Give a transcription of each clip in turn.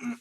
Oh,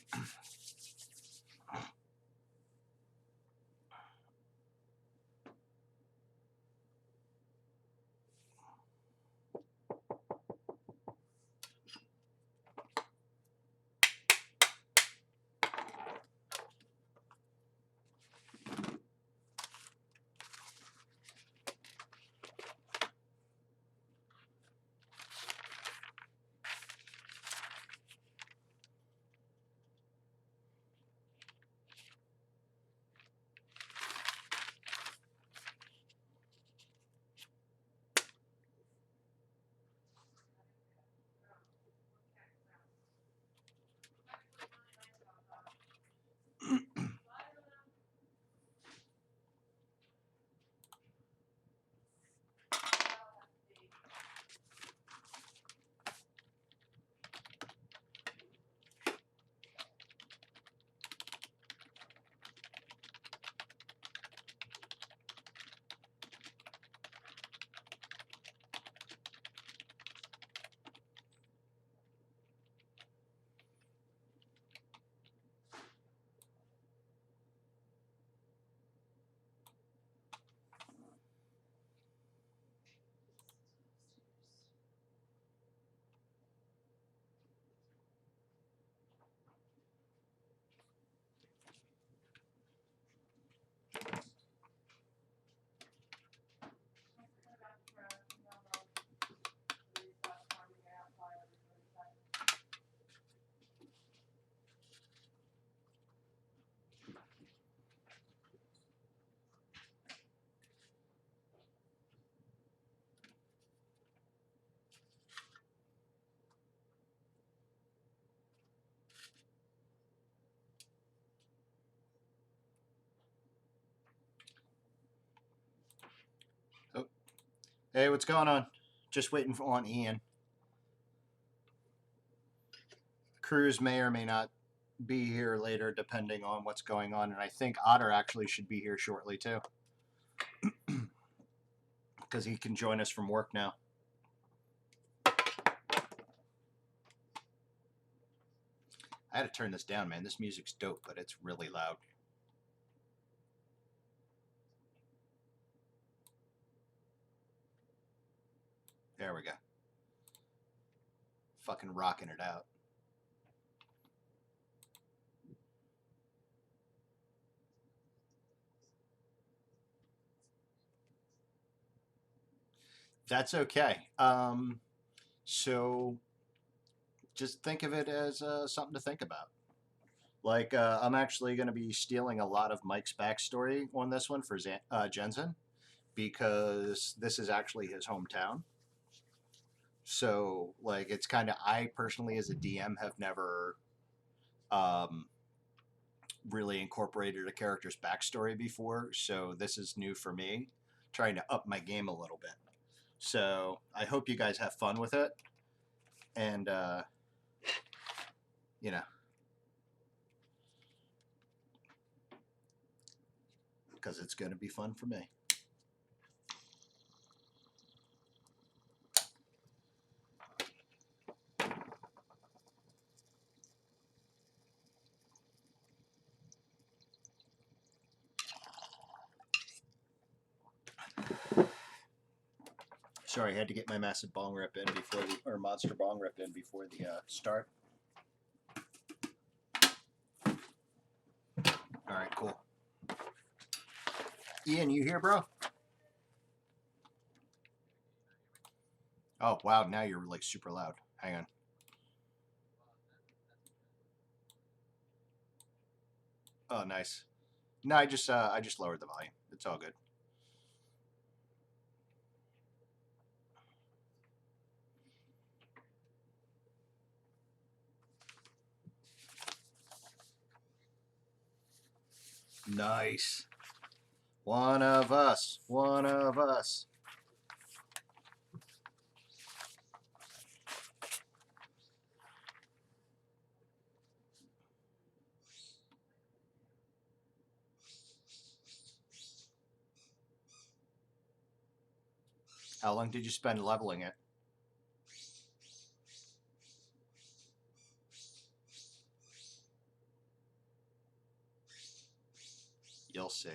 hey, what's going on? Just waiting on Ian. Cruz may or may not be here later, depending on what's going on, and I think Otter actually should be here shortly too, because he can join us from work now. I had to turn this down, man. This music's dope, but it's really loud. There we go. Fucking rocking it out. That's okay. So just think of it as something to think about. Like, I'm actually going to be stealing a lot of Mike's backstory on this one for Jensen, because this is actually his hometown. So, like, it's kind of, I personally, as a DM, have never um, really incorporated a character's backstory before. So, this is new for me, trying to up my game a little bit. So, I hope you guys have fun with it. And, you know, because it's going to be fun for me. Sorry, I had to get my massive bong rip in before the, or monster bong rip in before the start. All right, cool. Ian, you here, bro? Oh, wow, now you're like super loud. Hang on. Oh, nice. No, I just lowered the volume. It's all good. Nice. One of us. One of us. How long did you spend leveling it? see.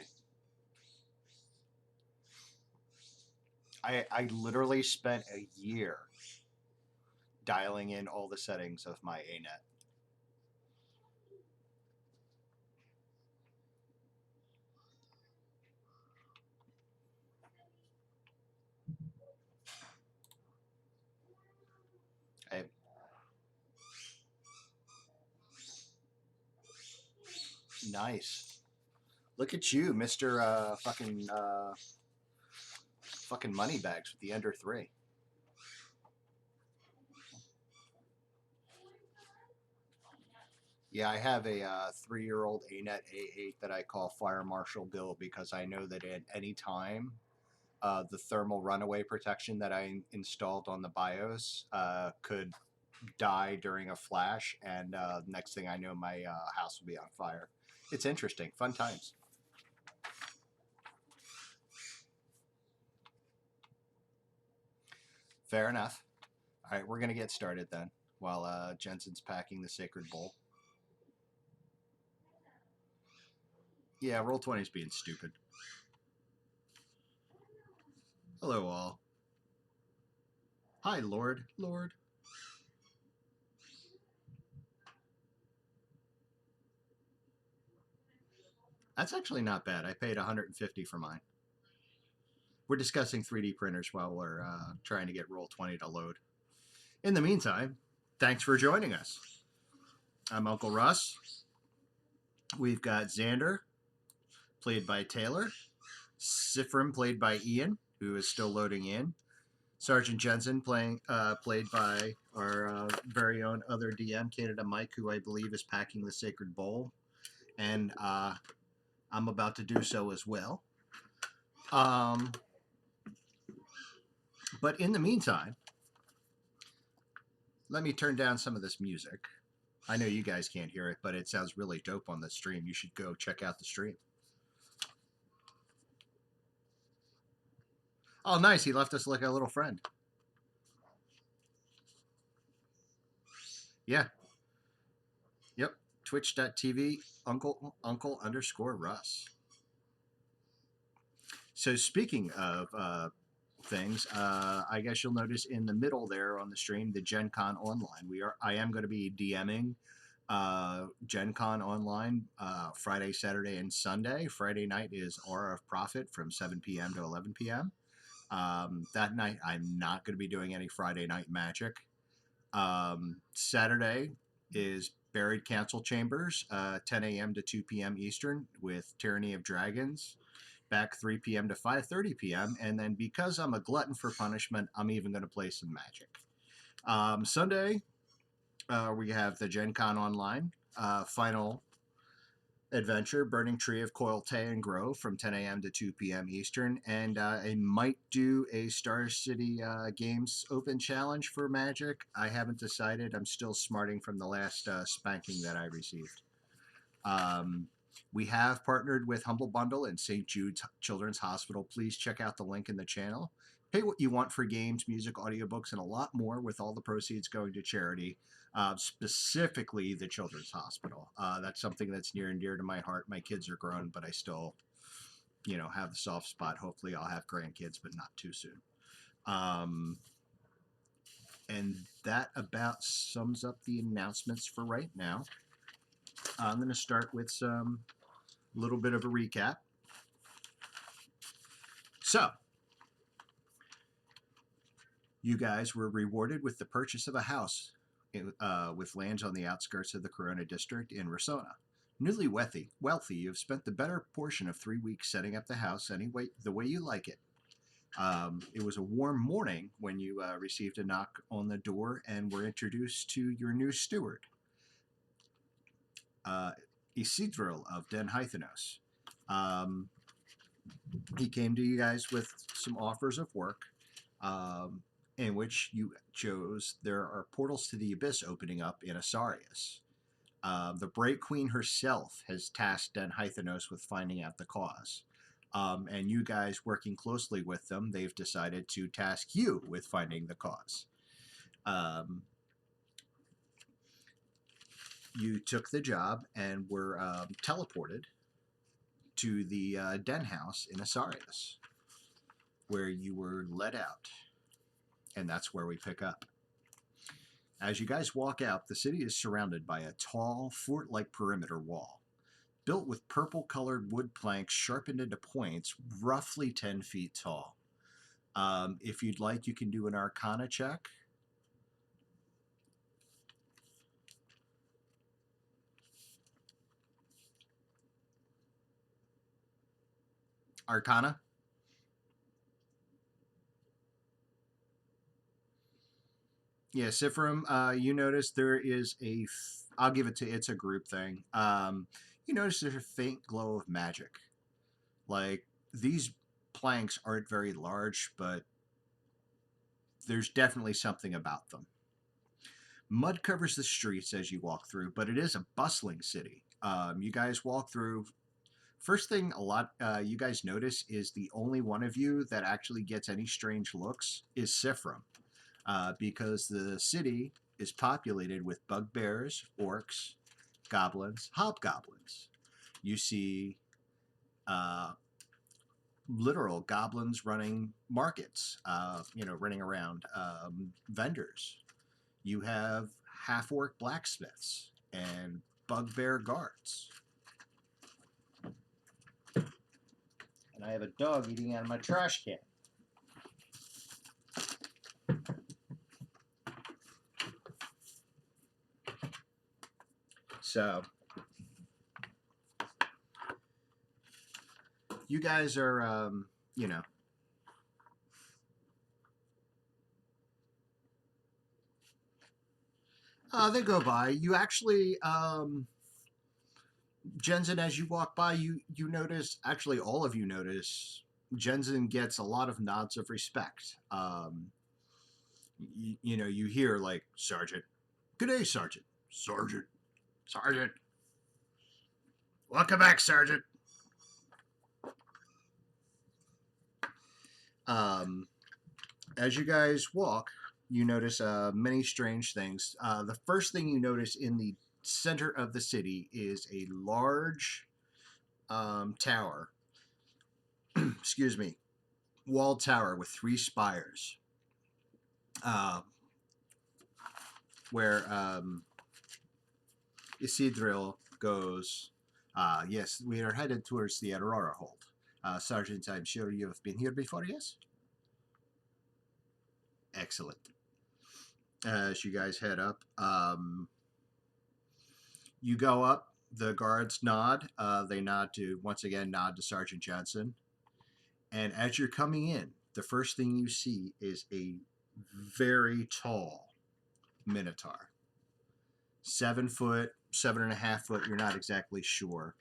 I literally spent a year dialing in all the settings of my ANET. I, nice. Look at you, Mister fucking moneybags with the Ender 3. Yeah, I have a 3-year-old ANET A8 that I call Fire Marshal Bill because I know that at any time, the thermal runaway protection that I installed on the BIOS could die during a flash, and next thing I know, my house will be on fire. It's interesting. Fun times. Fair enough. All right, we're going to get started then while Jensen's packing the sacred bowl. Yeah, Roll20's being stupid. Hello, all. Hi, Lord. Lord. That's actually not bad. I paid $150 for mine. We're discussing 3D printers while we're trying to get Roll20 to load. In the meantime, thanks for joining us. I'm Uncle Russ. We've got Xander, played by Taylor. Sifrim, played by Ian, who is still loading in. Sergeant Jensen, played by our very own other DM, Canada Mike, who I believe is packing the Sacred Bowl. And I'm about to do so as well. But in the meantime, let me turn down some of this music. I know you guys can't hear it, but it sounds really dope on the stream. You should go check out the stream. Oh, nice. He left us like a little friend. Yeah. Yep. Twitch.tv, uncle_Russ. So speaking of things, I guess you'll notice in the middle there on the stream, the Gen Con Online. I am going to be DMing Gen Con Online Friday, Saturday, and Sunday. Friday night is Aura of Profit from 7 p.m. to 11 p.m. That night, I'm not going to be doing any Friday night magic. Saturday is Buried Council Chambers, 10 a.m. to 2 p.m. Eastern, with Tyranny of Dragons, back 3 p.m. to 5:30 p.m. And then because I'm a glutton for punishment, I'm even going to play some magic. Sunday, we have the Gen Con Online final adventure, Burning Tree of Coil Tay and Grove from 10 a.m. to 2 p.m. Eastern. And I might do a Star City Games Open Challenge for Magic. I haven't decided. I'm still smarting from the last spanking that I received. We have partnered with Humble Bundle and St. Jude's Children's Hospital. Please check out the link in the channel. Pay what you want for games, music, audiobooks, and a lot more, with all the proceeds going to charity, specifically the Children's Hospital. That's something that's near and dear to my heart. My kids are grown, but I still, have the soft spot. Hopefully I'll have grandkids, but not too soon. And that about sums up the announcements for right now. I'm going to start with some little bit of a recap. So, you guys were rewarded with the purchase of a house with lands on the outskirts of the Corona District in Rasona. Newly wealthy, you've spent the better portion of 3 weeks setting up the house the way you like it. It was a warm morning when you received a knock on the door and were introduced to your new steward, Isidro of Den Hythenos. He came to you guys with some offers of work, in which you chose. There are portals to the abyss opening up in Asarius. The Bright Queen herself has tasked Den Hythenos with finding out the cause. And you guys working closely with them, they've decided to task you with finding the cause. You took the job and were teleported to the den house in Asarius, where you were let out. And that's where we pick up. As you guys walk out, the city is surrounded by a tall, fort-like perimeter wall, built with purple-colored wood planks sharpened into points, roughly 10 feet tall. If you'd like, you can do an Arcana check. Arcana? Yeah, Sifrim, you notice there is I'll give it to, it's a group thing. You notice there's a faint glow of magic. Like, these planks aren't very large, but there's definitely something about them. Mud covers the streets as you walk through, but it is a bustling city. You guys walk through. First thing you guys notice is the only one of you that actually gets any strange looks is Sifrim, because the city is populated with bugbears, orcs, goblins, hobgoblins. You see literal goblins running markets, running around, vendors. You have half-orc blacksmiths and bugbear guards. And I have a dog eating out of my trash can. So, you guys are, they go by. You actually, Jensen, as you walk by, you notice, actually all of you notice, Jensen gets a lot of nods of respect. You hear, like, Sergeant. Good day, Sergeant. Sergeant. Sergeant. Welcome back, Sergeant. As you guys walk, you notice many strange things. The first thing you notice in the center of the city is a large tower. Excuse me. Walled tower with 3 spires. Where Isidril goes, yes, we are headed towards the Aurora Hold. Sergeant, I'm sure you have been here before, yes? Excellent. As you guys head up, you go up, the guards nod. They once again nod to Sergeant Johnson. And as you're coming in, the first thing you see is a very tall Minotaur. 7 foot, 7.5 foot, you're not exactly sure.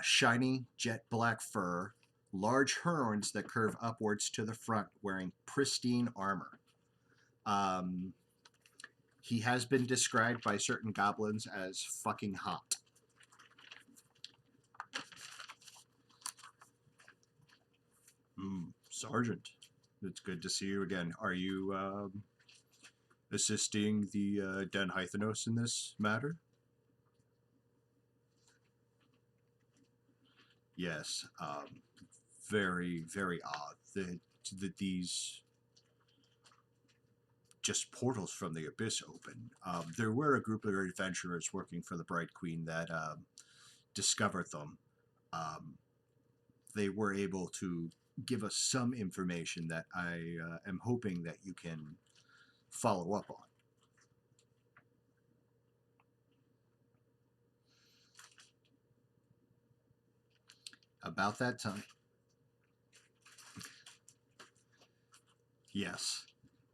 Shiny jet black fur, large horns that curve upwards to the front, wearing pristine armor. He has been described by certain goblins as fucking hot. Sergeant, it's good to see you again. Are you assisting the Den Hythenos in this matter? Yes. Very, very odd that these just portals from the abyss open. There were a group of adventurers working for the Bright Queen that discovered them. They were able to give us some information that I am hoping that you can follow up on. About that time. Yes.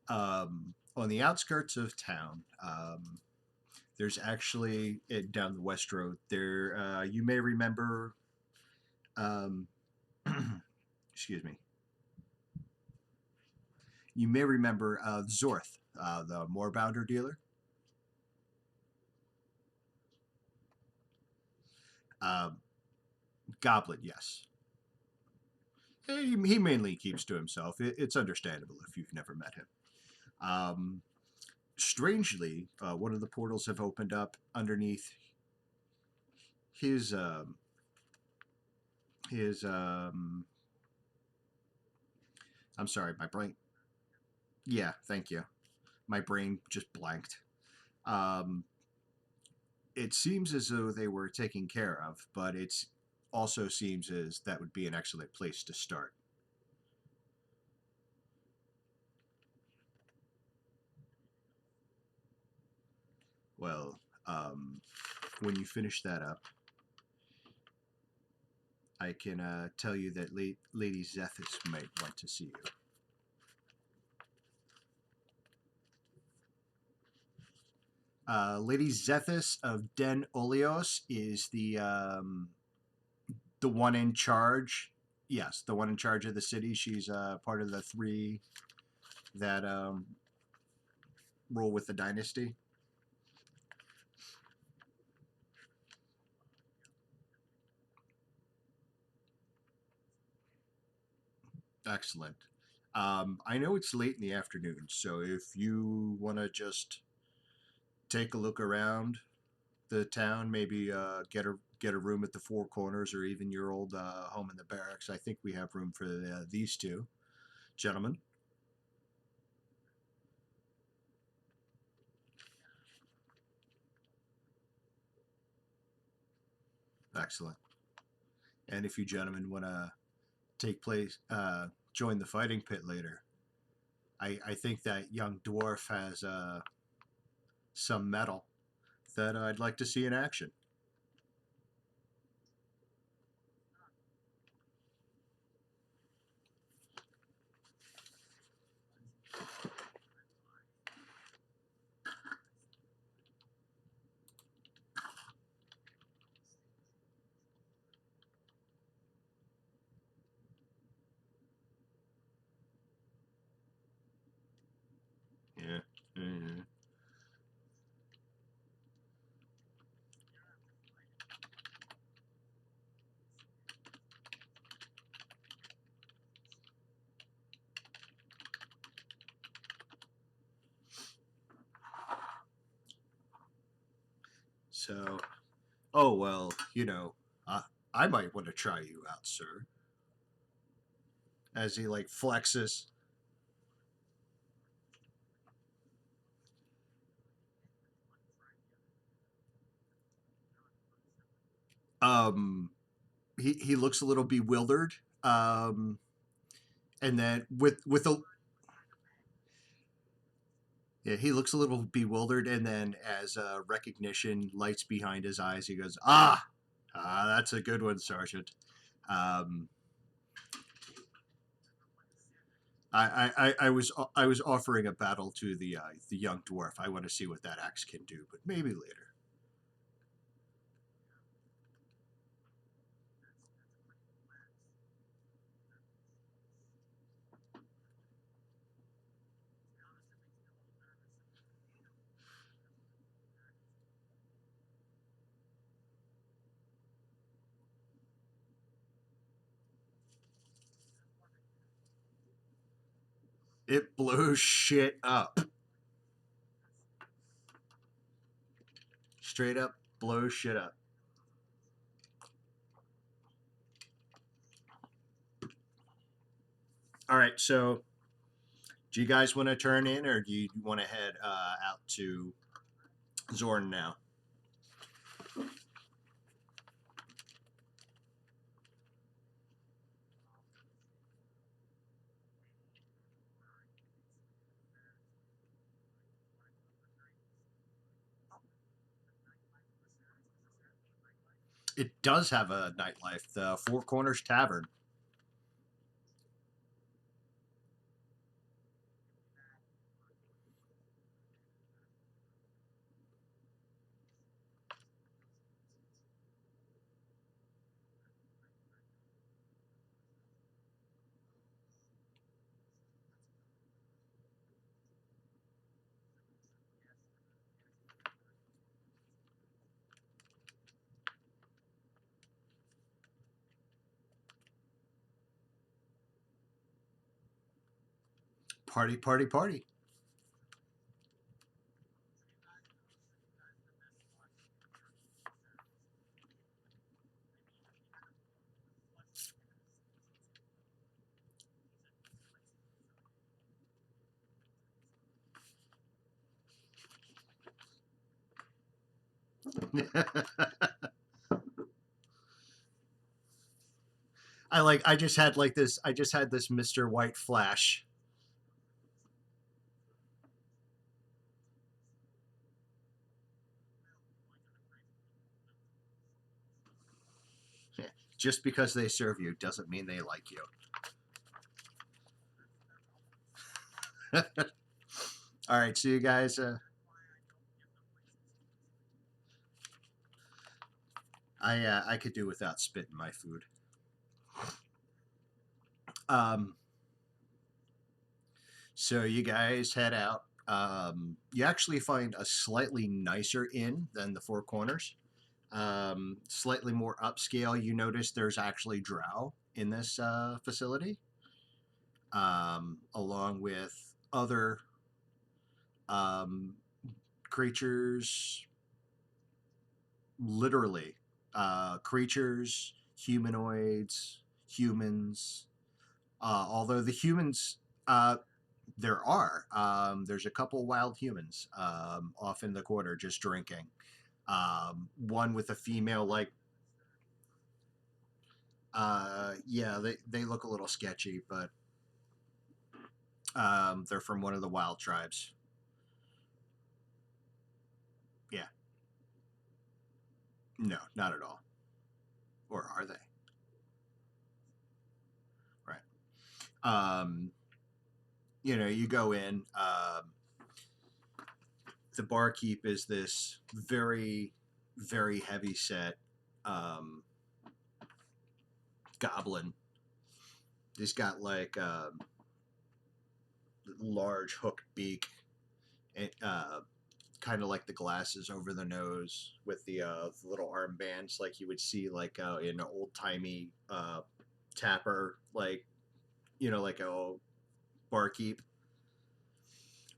On the outskirts of town, there's actually, down the West Road, there, you may remember, excuse me, you may remember Zorth, the Moorbounder dealer. Goblin, yes. He mainly keeps to himself. It's understandable if you've never met him. Strangely, one of the portals have opened up underneath his his I'm sorry, my brain. Yeah, thank you. My brain just blanked. Um, it seems as though they were taken care of, but it's also seems as that would be an excellent place to start. Well, when you finish that up, I can tell you that Lady Zethus might want to see you. Lady Zethus of Den Oleos is the one in charge. Yes, the one in charge of the city. She's part of the three that rule with the dynasty. Excellent. I know it's late in the afternoon, so if you want to just take a look around the town, maybe get a room at the Four Corners or even your old home in the barracks, I think we have room for these two gentlemen. Excellent. And if you gentlemen want to join the fighting pit later, I think that young dwarf has some metal that I'd like to see in action. Yeah. Mhm. So, oh well, I might want to try you out, sir. As he like flexes. Um, he looks a little bewildered. Um, and then with a yeah, he looks a little bewildered, and then as recognition lights behind his eyes, he goes, that's a good one, Sergeant." Um, I was offering a battle to the young dwarf. I want to see what that axe can do, but maybe later. It blows shit up. Straight up blows shit up. All right, so do you guys want to turn in, or do you want to head out to Zorn now? It does have a nightlife, the Four Corners Tavern. Party, party, party. I just had like this. I just had this Mr. White flash. Just because they serve you doesn't mean they like you. All right, so you guys, I could do without spit in my food. Um, so you guys head out. You actually find a slightly nicer inn than the Four Corners. Slightly more upscale. You notice there's actually drow in this facility, along with other um, creatures, literally creatures, humanoids, humans. Although the humans, there are. There's a couple wild humans off in the corner just drinking. One with a female, like, yeah, they look a little sketchy, but they're from one of the wild tribes. Yeah, no, not at all. Or are they? Right. Um, you go in. The barkeep is this very, very heavy set um, goblin. He's got like large hooked beak, kind of like the glasses over the nose with the little armbands, like you would see like in an old timey tapper, like like a barkeep.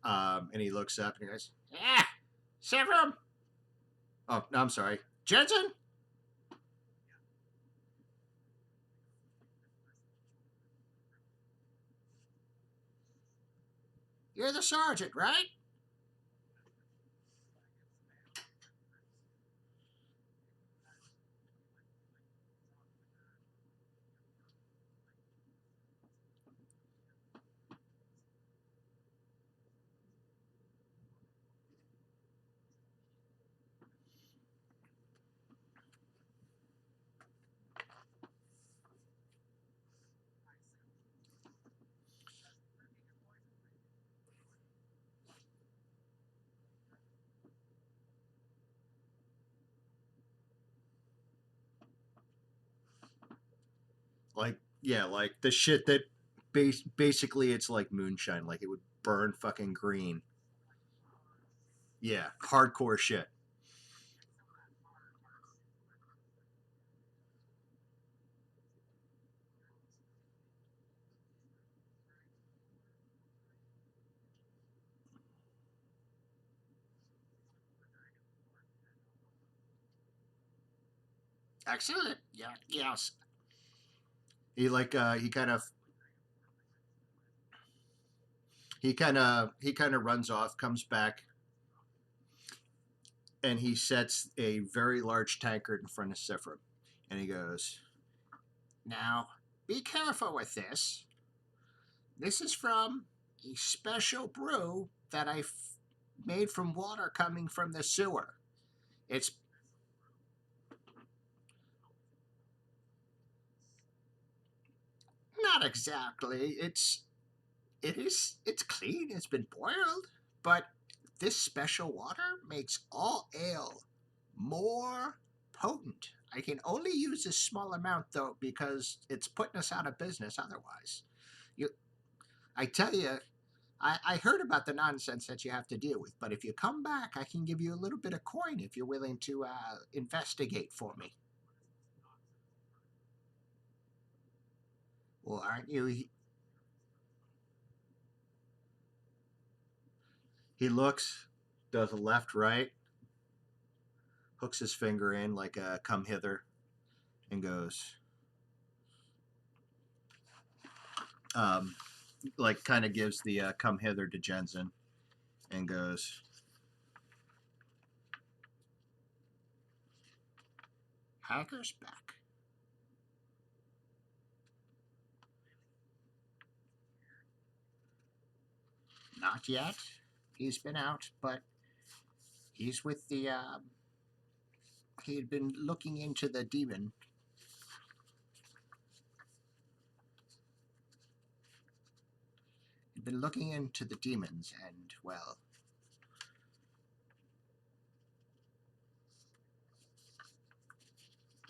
And he looks up and he goes, "Yeah, Severum." Oh, no, I'm sorry, Jensen. You're the sergeant, right? Like, yeah, like the shit that basically it's like moonshine, like it would burn fucking green. Yeah, hardcore shit. Excellent. Yeah, yes. He kind of he kind of runs off, comes back, and he sets a very large tankard in front of Sifra, and he goes, "Now, be careful with this. This is from a special brew that made from water coming from the sewer. It's not exactly. It's clean. It's been boiled, but this special water makes all ale more potent. I can only use this small amount though because it's putting us out of business otherwise. You, I tell you, I heard about the nonsense that you have to deal with, but if you come back, I can give you a little bit of coin if you're willing to investigate for me. Well, aren't you? He looks, does a left, right, hooks his finger in like a come hither, and goes, um, like kind of gives the come hither to Jensen and goes, Hacker's back. Not yet. He's been out, but he's with the. He'd been looking into the demon. He'd been looking into the demons, and well.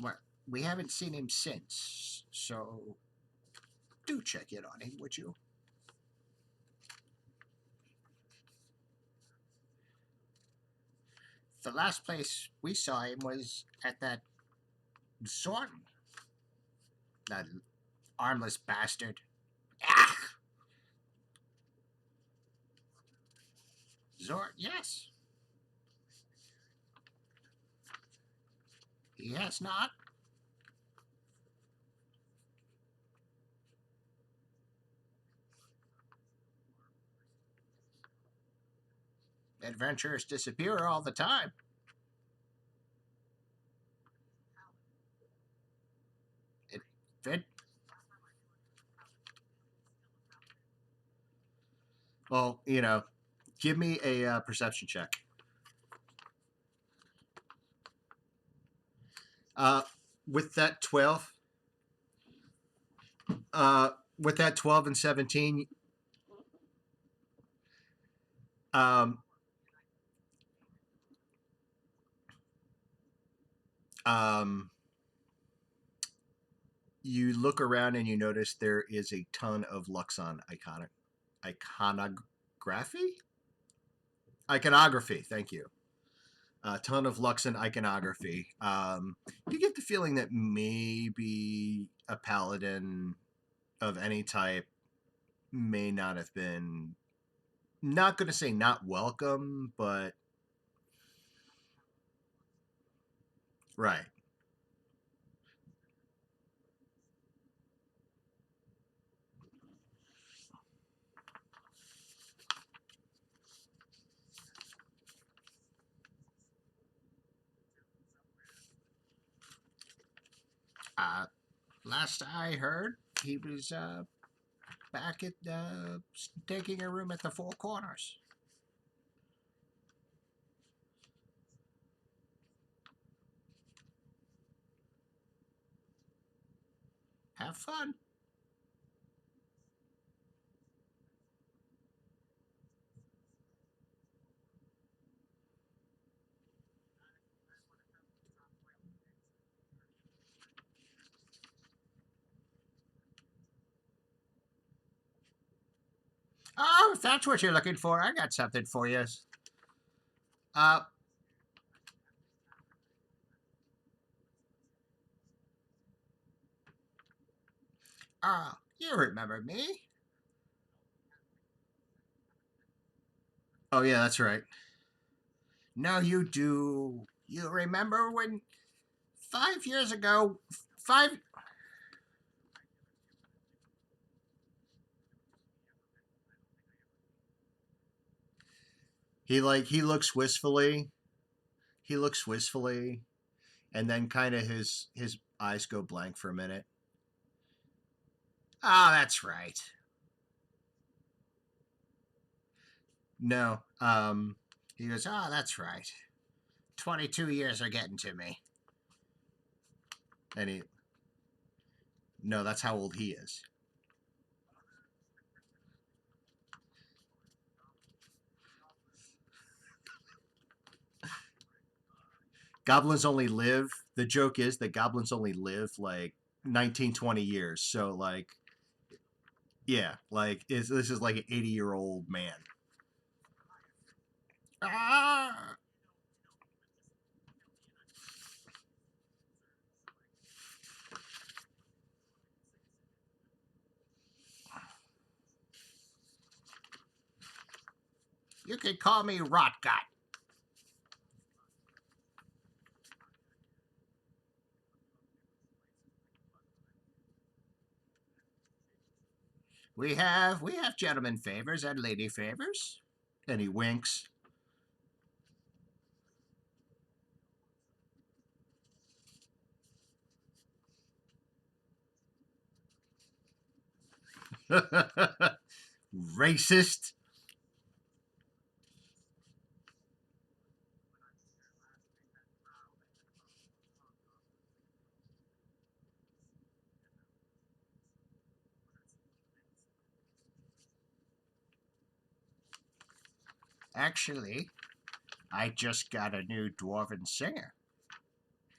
Well, we haven't seen him since, so do check in on him, would you? The last place we saw him was at that Zorn. That armless bastard. Ah! Zorn, yes. He has not. Adventurers disappear all the time. It fit. Well, give me a perception check. Uh, with that 12, with that 12 and 17, um, um, you look around and you notice there is a ton of Luxon iconography. Iconography. Thank you. A ton of Luxon iconography. You get the feeling that maybe a paladin of any type may not have been, not going to say not welcome, but right. Last I heard, he was back at taking a room at the Four Corners. Have fun. Oh, if that's what you're looking for, I got something for you. Uh, you remember me? Oh yeah, that's right. No, you do. You remember when 5 years ago, five. He looks wistfully. He looks wistfully, and then kind of his eyes go blank for a minute. Ah, that's right. No. He goes, oh, that's right. 22 years are getting to me. And he, no, that's how old he is. Goblins only live, the joke is that goblins only live like 19, 20 years. So, like, yeah, like, this is like an 80-year-old man. Ah! You can call me Rotgut. We have gentlemen favors and lady favors. And he winks. Racist. Actually, I just got a new dwarven singer.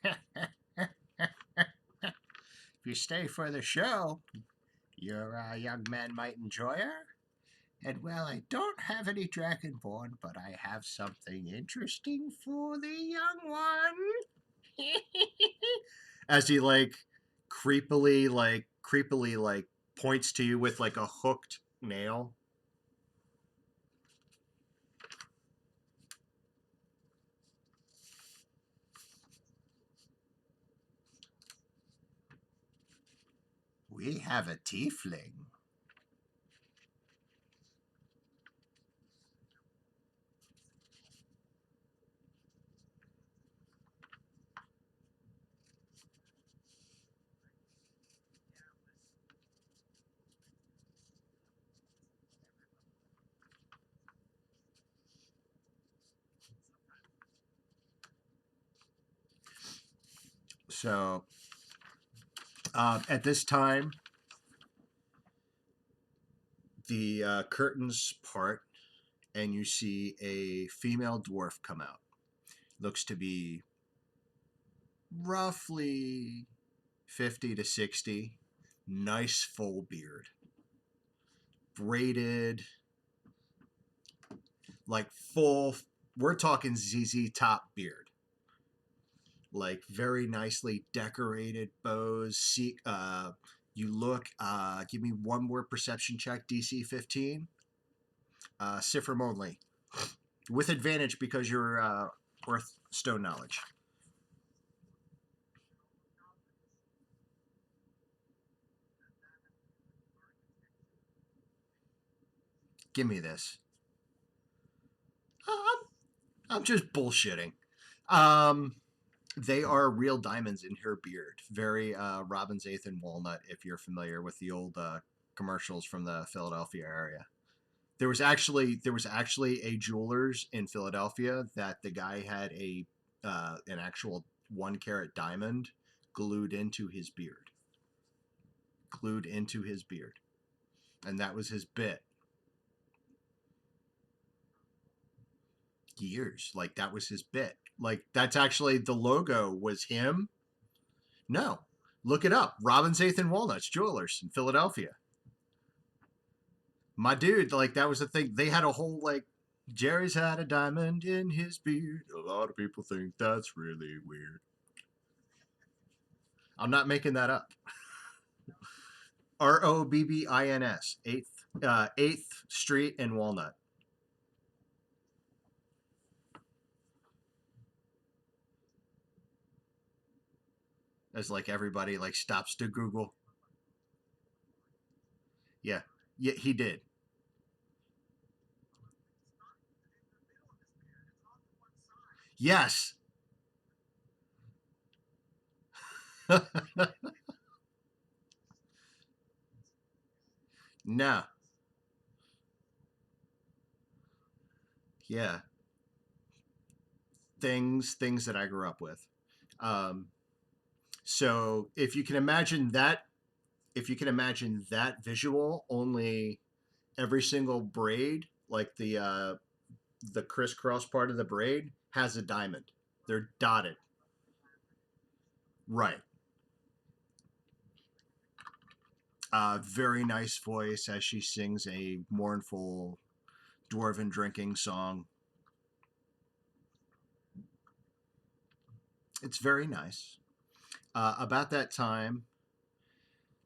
If you stay for the show, your young man might enjoy her. And well, I don't have any dragonborn, but I have something interesting for the young one. As he creepily points to you with like a hooked nail. We have a tiefling. So at this time, the curtains part, and you see a female dwarf come out. Looks to be roughly 50 to 60. Nice full beard. Braided, like full, we're talking ZZ Top beard. Like very nicely decorated bows. See, you look, give me one more perception check, DC 15. Sifrim only. With advantage because you're Earth Stone knowledge. Give me this. I'm, I'm just bullshitting. Um, they are real diamonds in her beard. Very Robin's Eighth and Walnut, if you're familiar with the old commercials from the Philadelphia area. There was actually a jeweler's in Philadelphia that the guy had an actual 1 carat diamond glued into his beard. Glued into his beard. And that was his bit. Years. Like that was his bit. Like that's actually the logo was him. No. Look it up. Robin's Eighth and Walnuts Jewelers in Philadelphia. My dude, like that was the thing. They had a whole like Jerry's had a diamond in his beard. A lot of people think that's really weird. I'm not making that up. Robbins, Eighth Street in Walnut. As like everybody like stops to Google. Yeah, yeah, he did. Yes. No. Yeah. Things that I grew up with. Um, so if you can imagine that visual, only every single braid, like the crisscross part of the braid, has a diamond. They're dotted. Right. Very nice voice as she sings a mournful dwarven drinking song. It's very nice. About that time,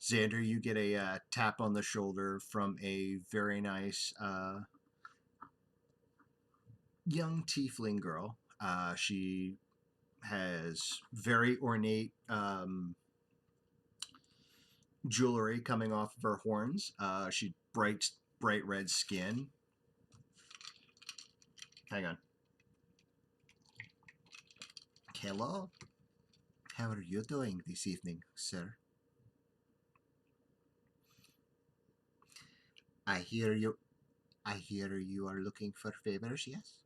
Xander, you get a tap on the shoulder from a very nice young tiefling girl. She has very ornate jewelry coming off of her horns. She bright red skin. Hang on. Hello. How are you doing this evening, sir? I hear you. I hear you are looking for favors. Yes.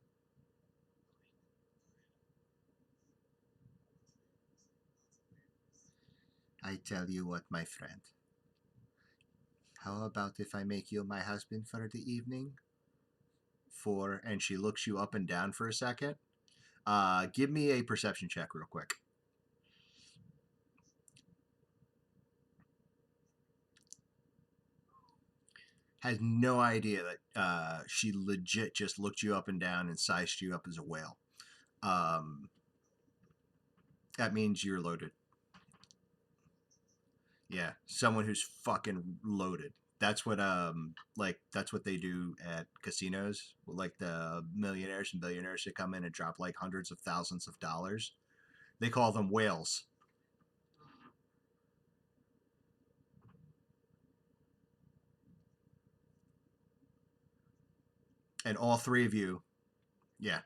I tell you what, my friend. How about if I make you my husband for the evening? For and she looks you up and down for a second. Give me a perception check real quick. Has no idea that she legit just looked you up and down and sized you up as a whale. Um, that means you're loaded. Yeah, someone who's fucking loaded. That's what that's what they do at casinos. Like the millionaires and billionaires that come in and drop like hundreds of thousands of dollars. They call them whales. And all three of you, yeah,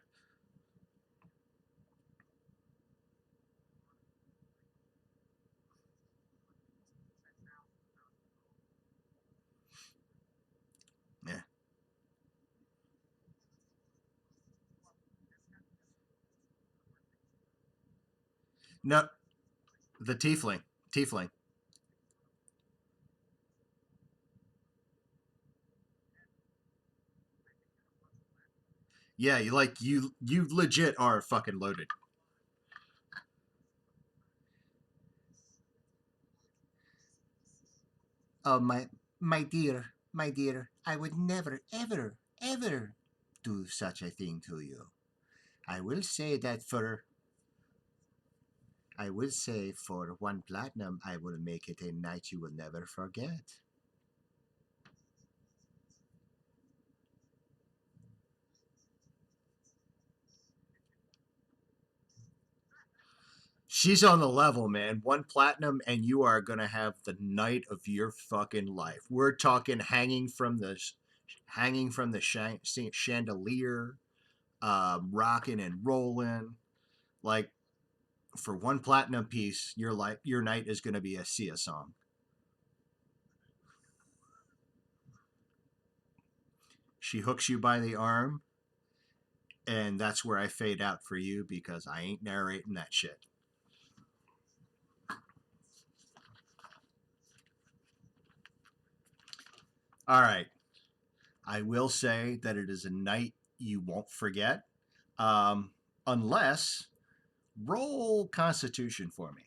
yeah. No, the tiefling. Yeah, you legit are fucking loaded. Oh my dear, I would never, ever, ever do such a thing to you. I will say that for I will say for one platinum, I will make it a night you will never forget. She's on the level, man. One platinum, and you are gonna have the night of your fucking life. We're talking hanging from the chandelier, rocking and rolling. Like for one platinum piece, your night is gonna be a Sia song. She hooks you by the arm, and that's where I fade out for you because I ain't narrating that shit. All right. I will say that it is a night you won't forget, um, unless roll Constitution for me.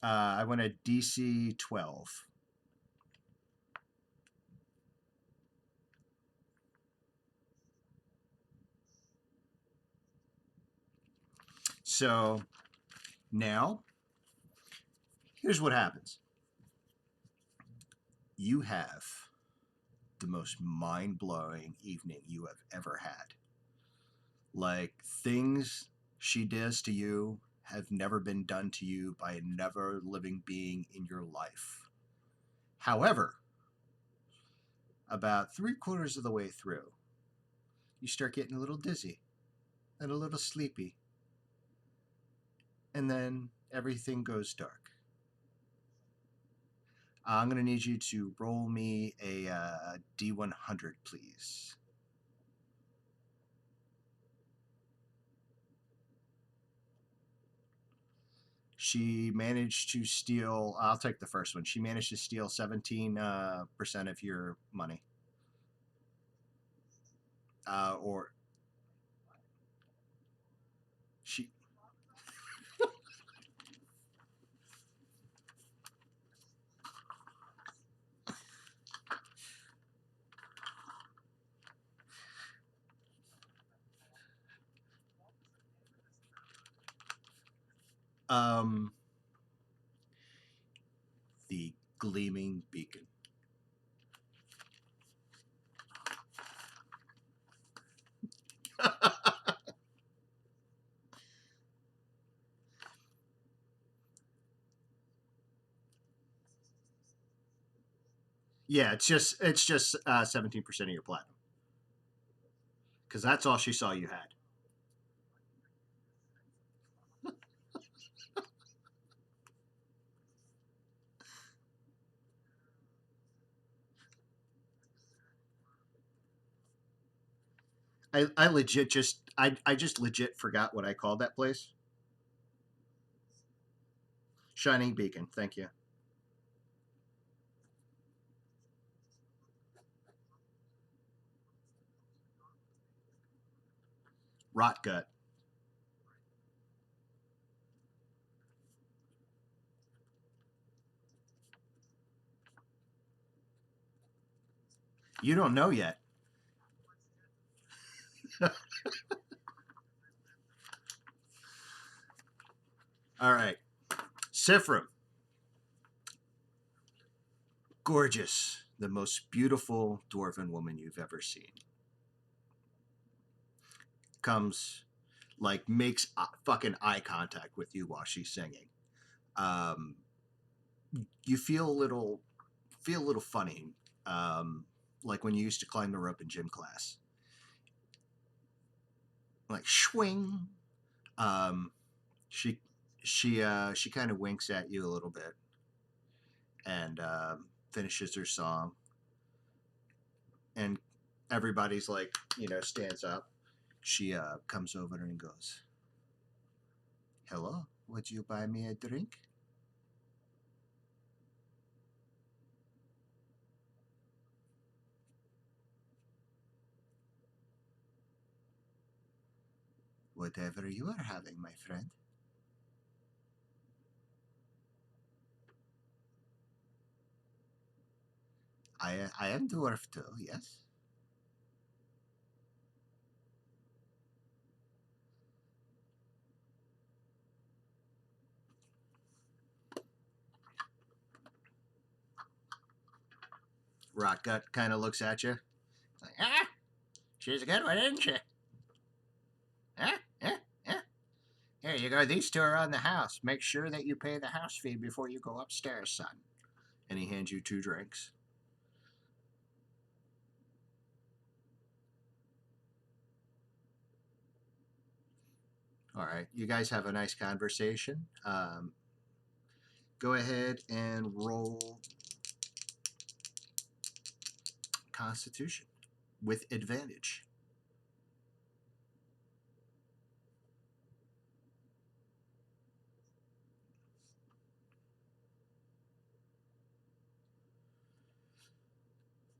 I went a DC 12. So now, here's what happens you have the most mind blowing evening you have ever had. Like, things she does to you have never been done to you by another living being in your life. However, about three-quarters of the way through, you start getting a little dizzy and a little sleepy, and then everything goes dark. I'm going to need you to roll me a D100, please. She managed to steal, I'll take the first one. She managed to steal 17% of your money. Or she, um, the gleaming beacon. Yeah, it's just 17% of your platinum because that's all she saw you had. I legit just I just legit forgot what I called that place. Shining Beacon. Thank you. Rot gut. You don't know yet. All right. Sifrim. Gorgeous. The most beautiful dwarven woman you've ever seen. Comes, like, makes fucking eye contact with you while she's singing. Um, you feel a little funny, like when you used to climb the rope in gym class, like swing. Um, she she kind of winks at you a little bit and finishes her song, and everybody's like, stands up. She comes over and goes, "Hello, would you buy me a drink?" "Whatever you are having, my friend." I am dwarf too, yes. Rotgut kind of looks at you. Like, she's a good one, isn't she? Ah, ah, ah. Here you go. These two are on the house. Make sure that you pay the house fee before you go upstairs, son. And he hands you two drinks. All right. You guys have a nice conversation. Go ahead and roll Constitution with advantage.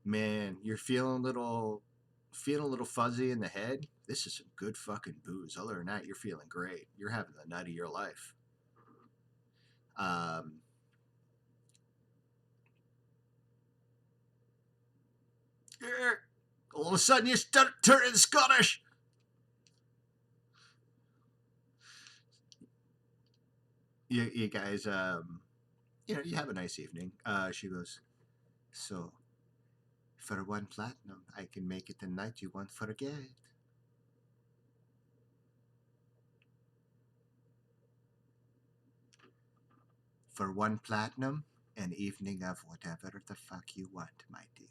Man, you're feeling a little fuzzy in the head. This is some good fucking booze. Other than that, you're feeling great. You're having the night of your life. Um, all of a sudden, you start turning Scottish. You guys, you have a nice evening. She goes, "So, for one platinum, I can make it the night you won't forget. For one platinum, an evening of whatever the fuck you want, my dear."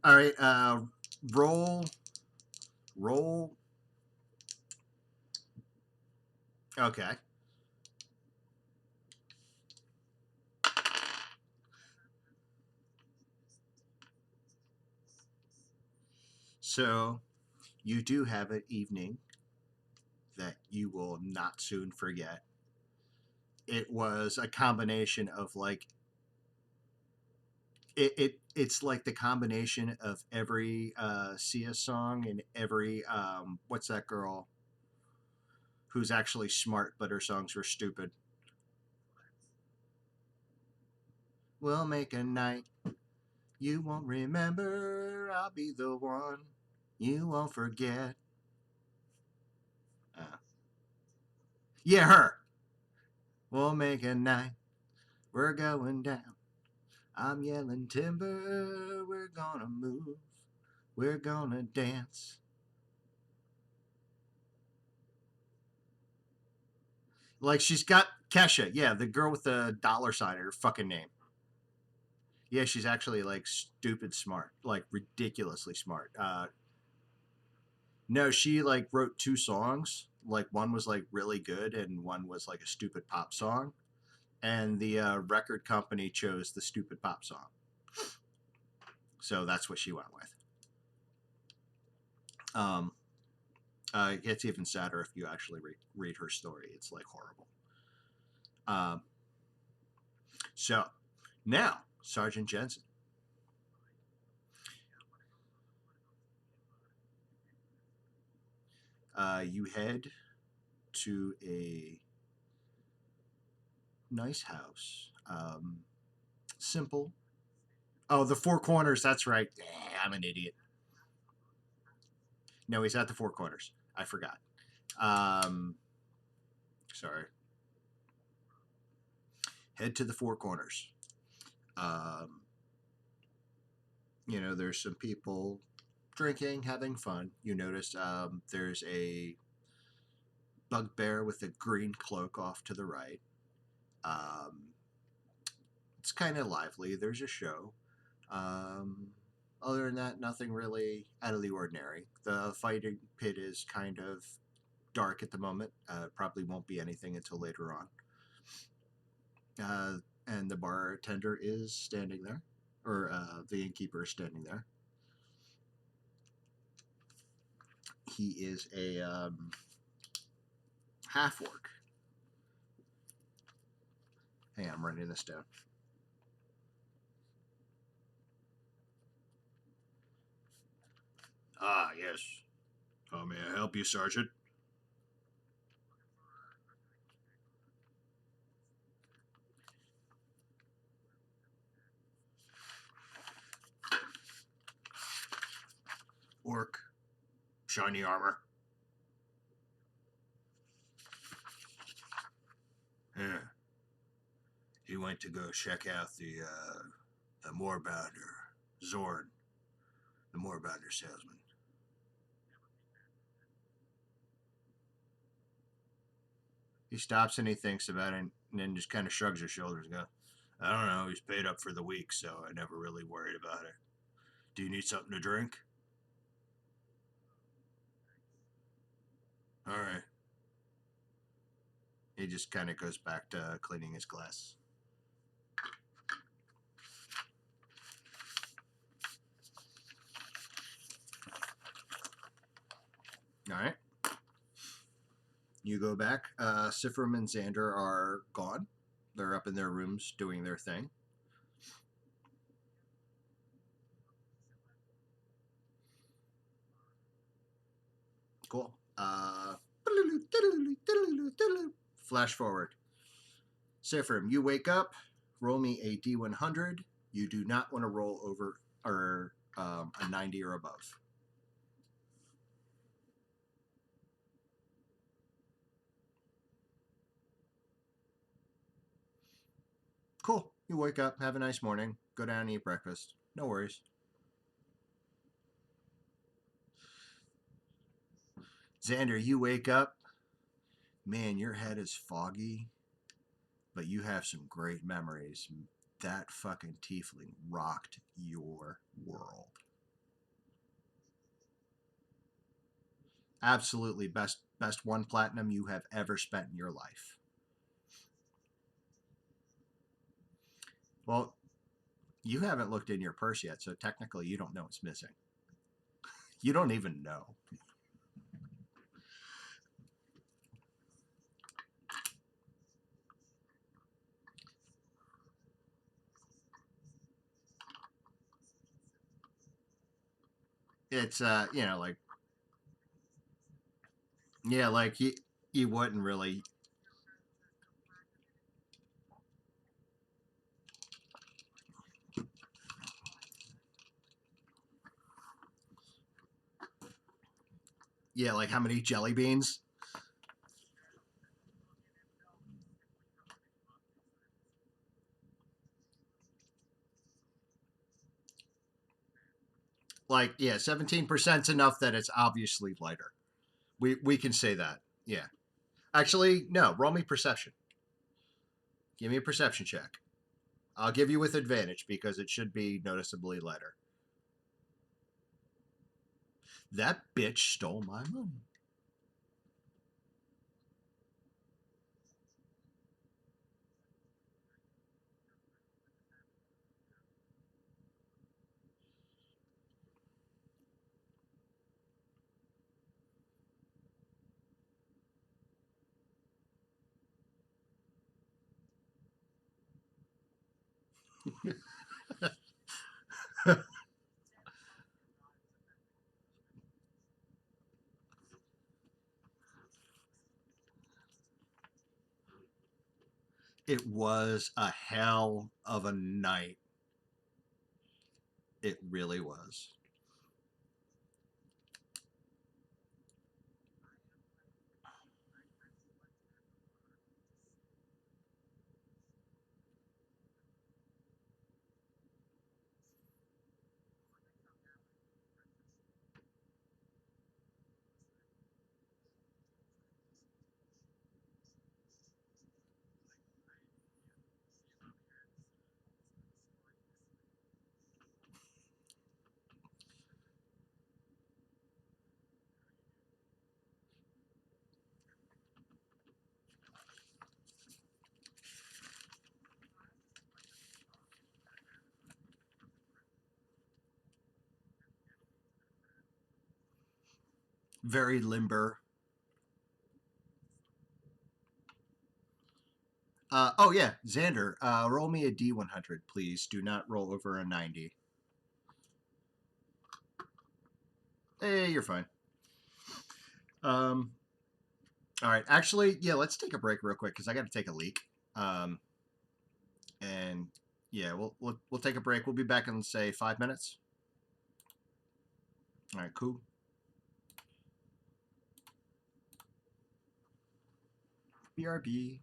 All right, roll, roll. Okay, so you do have an evening that you will not soon forget. It was a combination of like It's like the combination of every Sia song and every what's that girl who's actually smart but her songs were stupid. We'll make a night you won't remember. I'll be the one you won't forget. Uh, yeah, her. We'll make a night. We're going down. I'm yelling timber. We're gonna move. We're gonna dance. Like she's got Kesha. Yeah, the girl with the dollar sign in her fucking name. Yeah, she's actually like stupid smart, like ridiculously smart. No, she like wrote two songs. Like one was like really good, and one was like a stupid pop song. And the record company chose the stupid pop song, so that's what she went with. Um, it gets even sadder if you actually read her story. It's like horrible. Um, so now, Sergeant Jensen, you head to a nice house. Simple. Oh, the Four Corners. That's right. I'm an idiot. No, he's at the Four Corners. I forgot. Um, sorry. Head to the Four Corners. Um, there's some people drinking, having fun. You notice there's a bugbear with a green cloak off to the right. Um, it's kind of lively. There's a show. Um, other than that, nothing really out of the ordinary. The fighting pit is kind of dark at the moment. Probably won't be anything until later on. And the bartender is standing there, or the innkeeper is standing there. He is a half orc. Hang on, I'm writing this down. Ah, yes. How may I help you, Sergeant? Orc, shiny armor. Yeah. He went to go check out the Moorbounder, Zorn, the Moorbounder salesman. He stops and he thinks about it and then just kind of shrugs his shoulders and goes, I don't know. He's paid up for the week, so I never really worried about it. Do you need something to drink? All right. He just kind of goes back to cleaning his glass. All right. You go back. Sifrim and Xander are gone. They're up in their rooms doing their thing. Cool. Flash forward. Sifrim, you wake up. Roll me a D100. You do not want to roll over or a 90 or above. Cool. You wake up, have a nice morning, go down and eat breakfast. No worries. Xander, you wake up. Man, your head is foggy, but you have some great memories. That fucking tiefling rocked your world. Absolutely best one platinum you have ever spent in your life. Well, you haven't looked in your purse yet, so technically you don't know what's missing. You don't even know. It's like yeah, like you wouldn't really yeah, like how many jelly beans? Like yeah, 17%'s enough that it's obviously lighter. We can say that. Yeah. Actually, no, roll me perception. Give me a perception check. I'll give you with advantage because it should be noticeably lighter. That bitch stole my money. It was a hell of a night. It really was. Very limber. Oh yeah, Xander, roll me a D100, please. Do not roll over a 90. Hey, you're fine. Um, all right. Actually, yeah, let's take a break real quick because I got to take a leak. Um, and yeah, we'll take a break. We'll be back in say 5 minutes. All right, cool. BRB.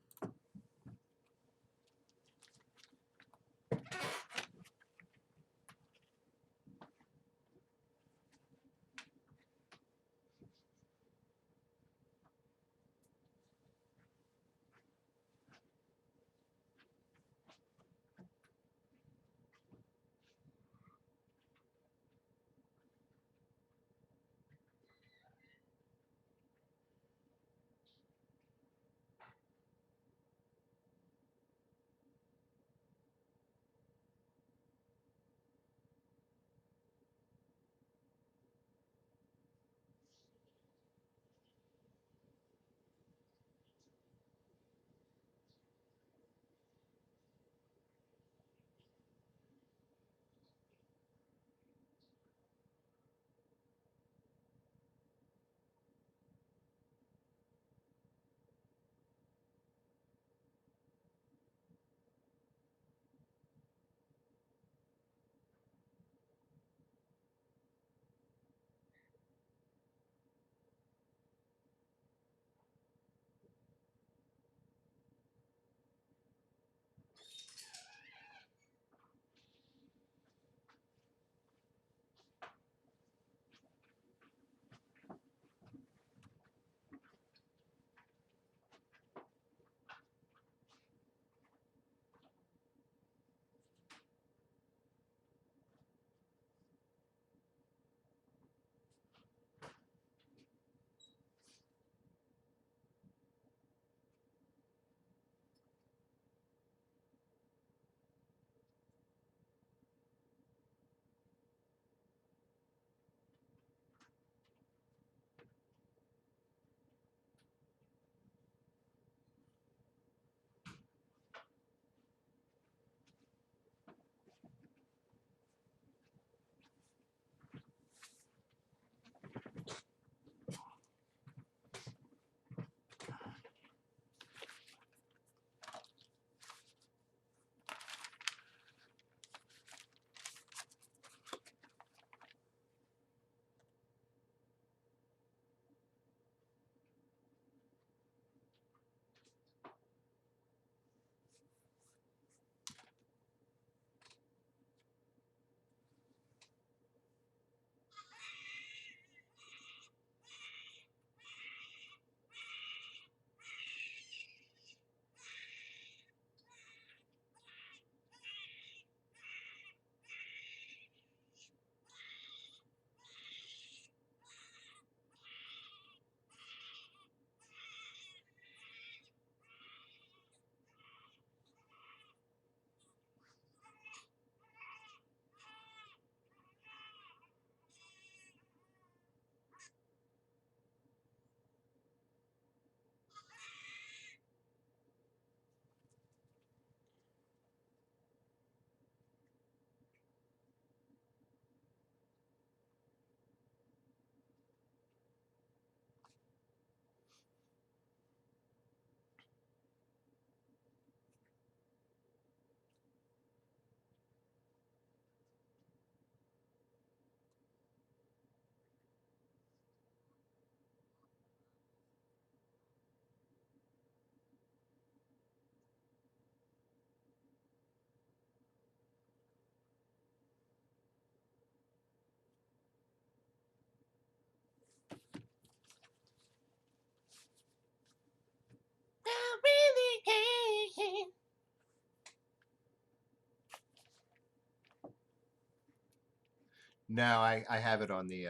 No, I have it on the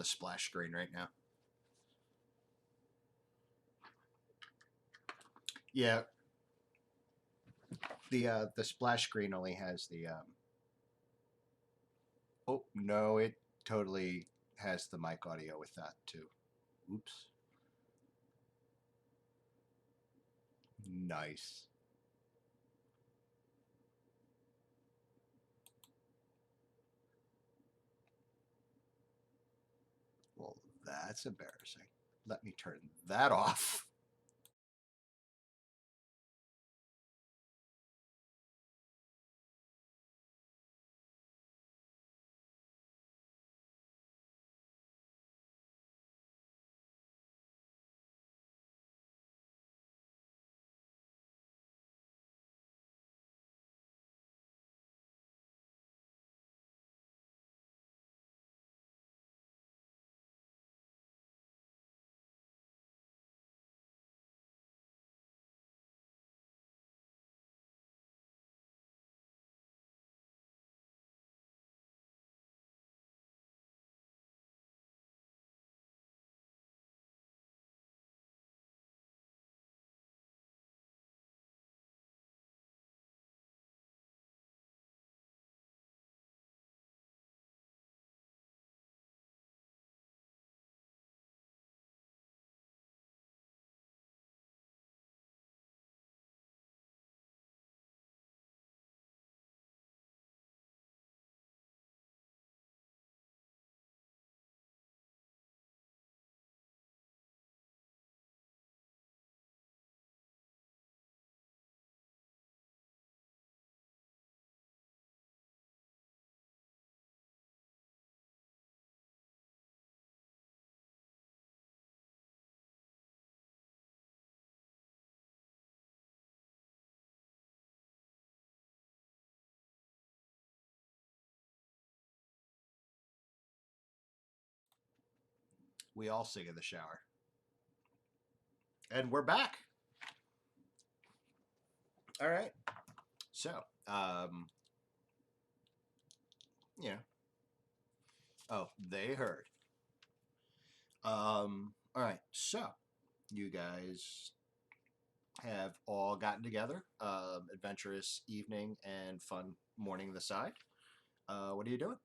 splash screen right now. Yeah, the splash screen only has the oh no, it totally has the mic audio with that too. Oops. Nice. Well, that's embarrassing. Let me turn that off. We all sing in the shower. And we're back. All right. So, yeah. Oh, they heard. All right. So, you guys have all gotten together. Adventurous evening and fun morning the side. What are you doing?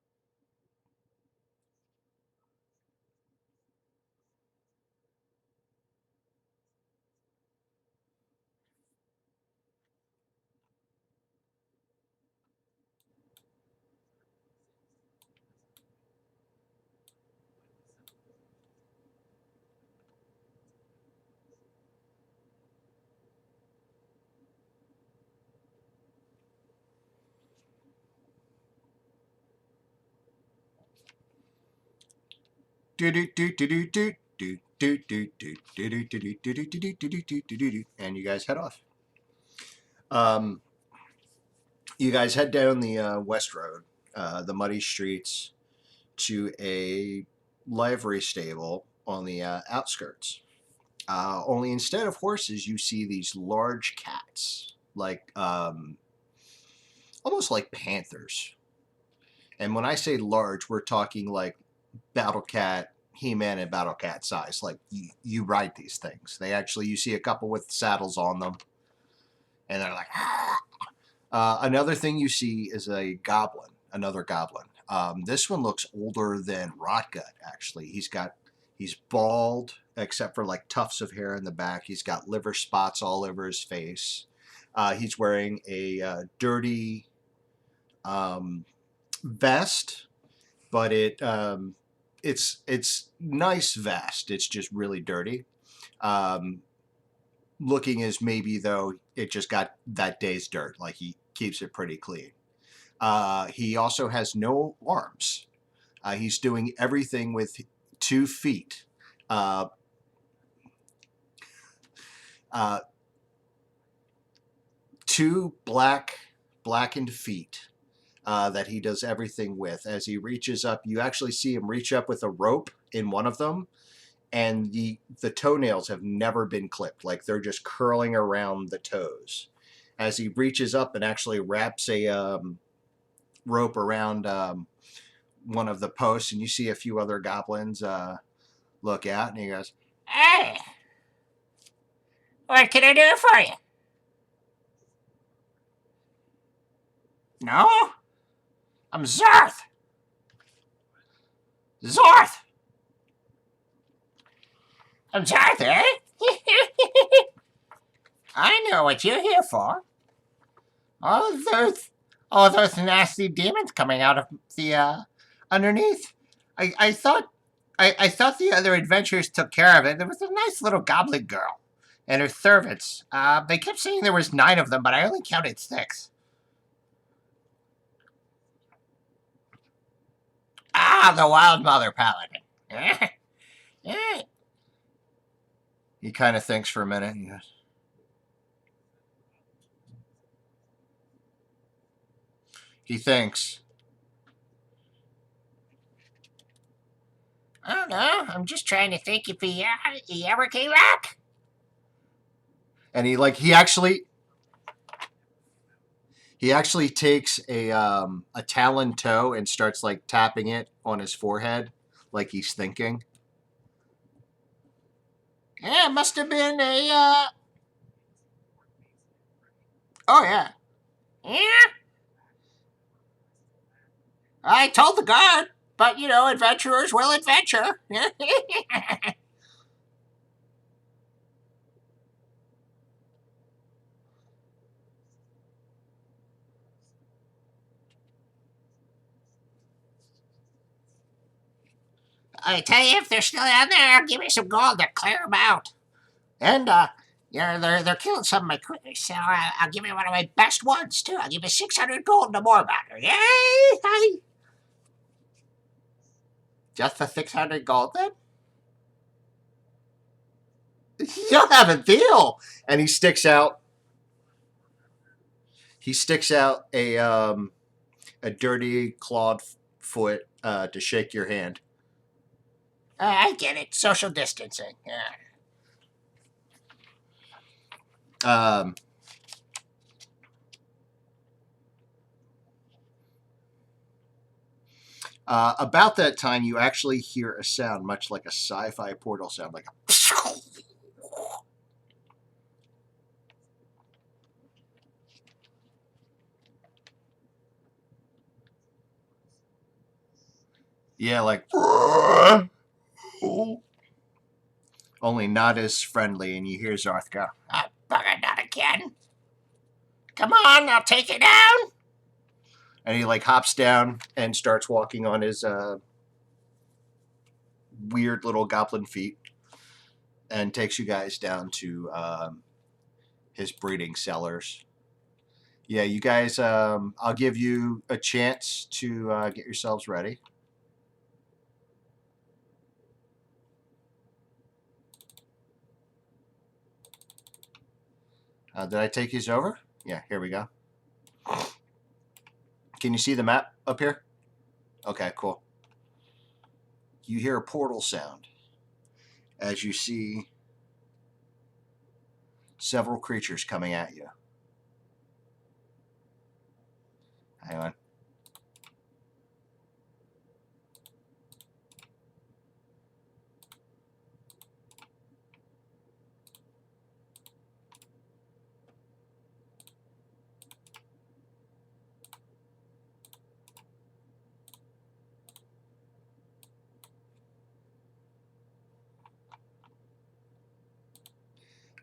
Do do do do do do do do do do do do do do do do do do do, and you guys head off. Um, you guys head down the west road, the muddy streets, to a livery stable on the outskirts. Only instead of horses, you see these large cats, like almost like panthers. And when I say large, we're talking like Battle Cat, He-Man, and Battle Cat size. Like you ride these things. They actually, you see a couple with saddles on them, and they're like. Ah! Another thing you see is a goblin, another goblin. This one looks older than Rotgut. Actually, he's bald except for like tufts of hair in the back. He's got liver spots all over his face. He's wearing a dirty vest, but it's nice vest. It's just really dirty. Um, Looking as maybe though it just got that day's dirt. Like he keeps it pretty clean. He also has no arms. He's doing everything with 2 feet. Uh, uh, Two blackened feet that he does everything with. As he reaches up, you actually see him reach up with a rope in one of them, and the toenails have never been clipped. Like they're just curling around the toes. As he reaches up and actually wraps a rope around one of the posts, and you see a few other goblins look out, and he goes, Hey, what can I do for you? No? I'm Zarth. Zarth! I'm Zarth, eh? I know what you're here for. All those nasty demons coming out of the underneath. I thought I thought the other adventurers took care of it. There was a nice little goblin girl and her servants. They kept saying there was 9 of them, but I only counted 6. Ah, the Wild Mother Paladin. he kind of thinks for a minute. And he goes, he thinks. I don't know. I'm just trying to think if he ever came back. And he actually takes a talon toe and starts like tapping it on his forehead, like he's thinking. Yeah, it must have been a. Oh yeah. Yeah. I told the guard, but you know, adventurers will adventure. I tell you, if they're still down there, give me some gold to clear them out. And yeah, they're killing some of my critters, so I'll give you one of my best ones too. I'll give you 600 gold, no more about her. Yay! Just for 600 gold, then? You'll have a deal. And he sticks out. He sticks out a dirty clawed foot to shake your hand. I get it. Social distancing. Yeah. About that time, you actually hear a sound much like a sci-fi portal sound, like a. Yeah, like. Only not as friendly, and you hear Zarth go, Bugger, not again. Come on, I'll take it down. and he like hops down and starts walking on his weird little goblin feet, and takes you guys down to his breeding cellars. Yeah, you guys. I'll give you a chance to get yourselves ready. Did I take these over? Yeah, here we go. Can you see the map up here? Okay, cool. You hear a portal sound as you see several creatures coming at you. Hang on.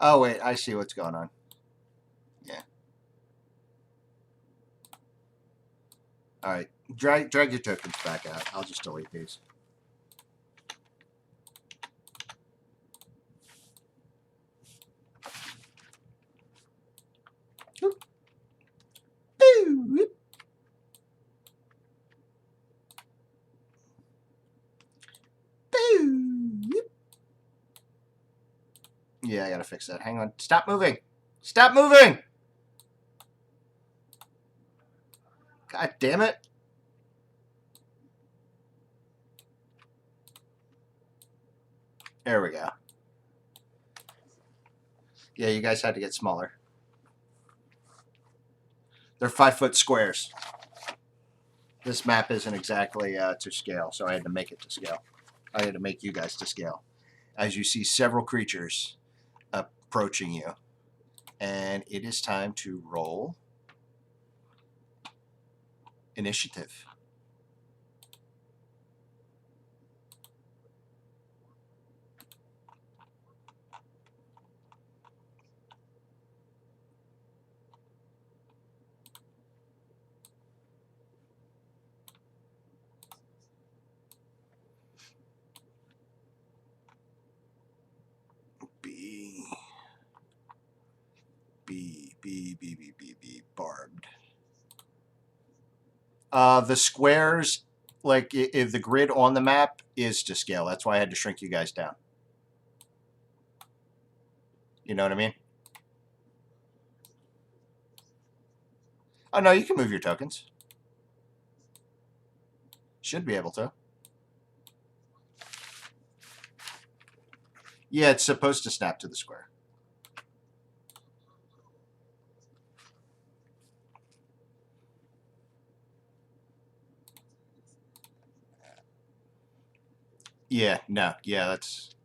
Oh, wait, I see what's going on. Yeah. All right, drag your tokens back out. I'll just delete these. Yeah, I gotta fix that. Hang on. Stop moving. Stop moving! God damn it. There we go. Yeah, you guys had to get smaller. They're 5-foot squares. This map isn't exactly to scale, so I had to make it to scale. I had to make you guys to scale. As you see several creatures approaching you. And it is time to roll initiative. B. Barbed. The squares, like if the grid on the map is to scale, that's why I had to shrink you guys down. You know what I mean? Oh no, you can move your tokens. Should be able to. Yeah, it's supposed to snap to the square. Yeah, no, yeah, that's.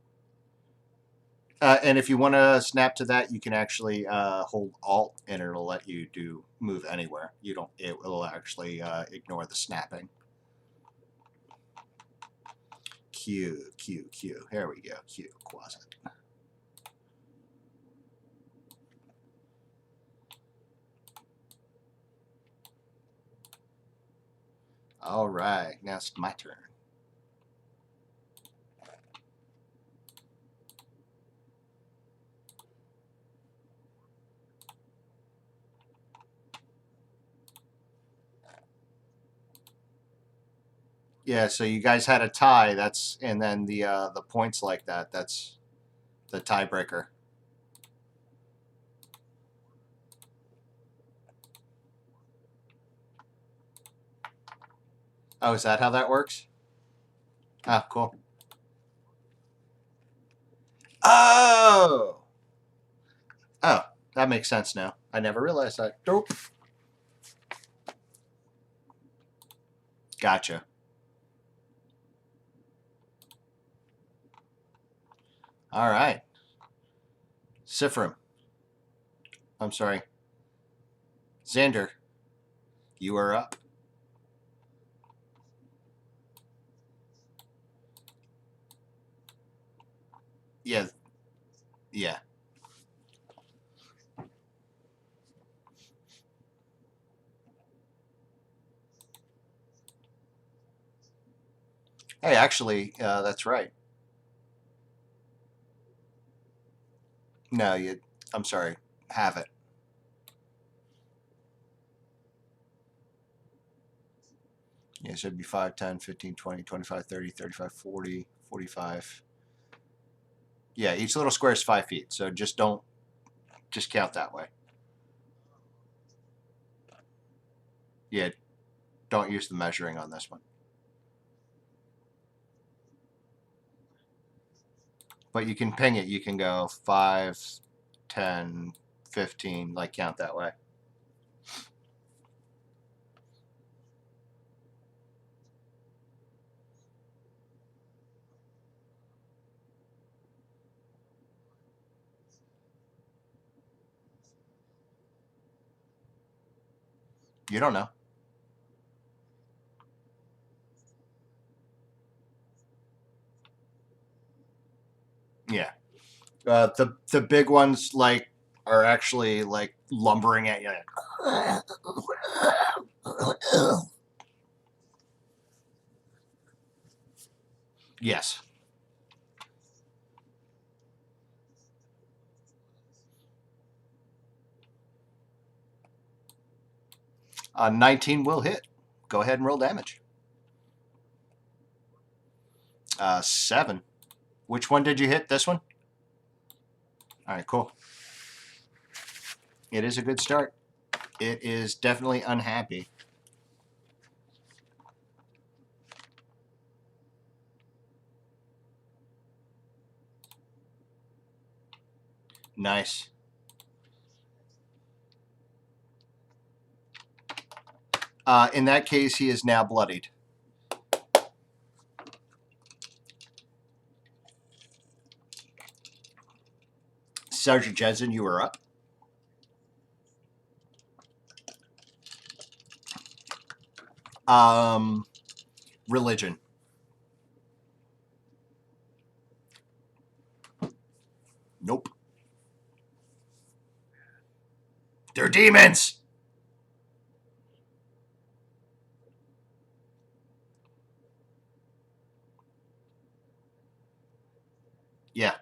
And if you want to snap to that, you can actually hold Alt, and it'll let you do move anywhere. You don't. It will actually ignore the snapping. Q. Here we go. Q. Quasit. All right, now it's my turn. Yeah, so you guys had a tie. That's and then the points like that. That's the tiebreaker. Oh, is that how that works? Ah, cool. Oh, oh, that makes sense now. I never realized that. Dope. Gotcha. All right, Sifrim. I'm sorry, Xander. You are up. Yeah, yeah. Hey, actually, that's right. No, you. I'm sorry. Have it. Yeah, it should be 5, 10, 15, 20, 25, 30, 35, 40, 45. Yeah, each little square is 5 feet. So just don't, just count that way. Yeah, don't use the measuring on this one. But you can ping it. You can go 5, 10, 15, like count that way. You don't know. Yeah. The big ones like are actually like lumbering at you. Yes. 19 will hit. Go ahead and roll damage. 7. Which one did you hit? This one? All right, cool. It is a good start. It is definitely unhappy. Nice. In that case, he is now bloodied. Sergeant Jensen, you are up. Religion. Nope. They're demons. Yeah.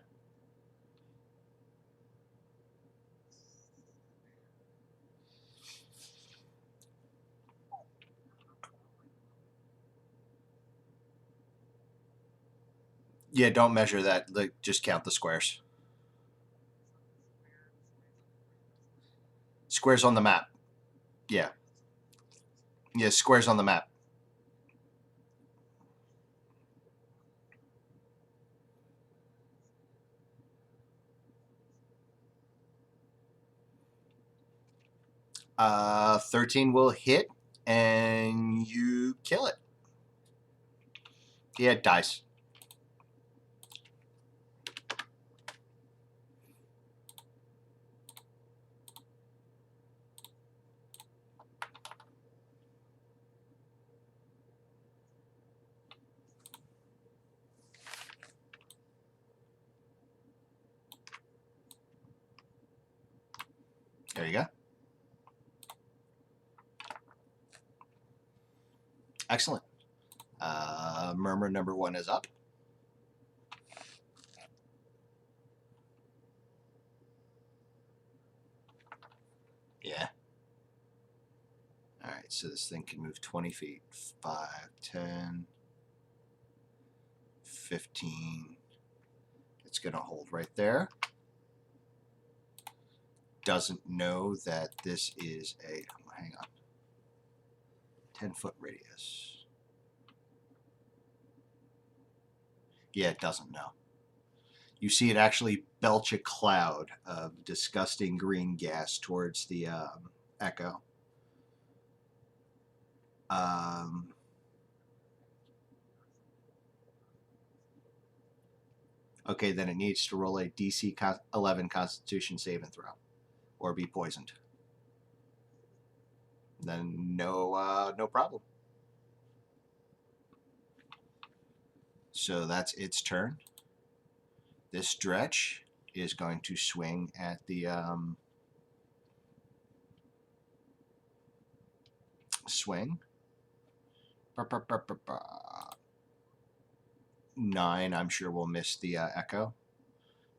Yeah, don't measure that. Like, just count the squares. Squares on the map. Yeah. Yeah, squares on the map. Uh, 13 will hit, and you kill it. Yeah, it dies. There you go. Excellent. Murmur number 1 is up. Yeah. All right, so this thing can move 20 feet. 5, 10, 15. It's going to hold right there. Doesn't know that this is a, hang on, 10-foot radius. Yeah, it doesn't know. You see it actually belch a cloud of disgusting green gas towards the echo. Okay, then it needs to roll a DC 11 Constitution saving throw, or be poisoned. Then no problem. So that's its turn. This stretch is going to swing at the swing. 9, I'm sure will miss the echo,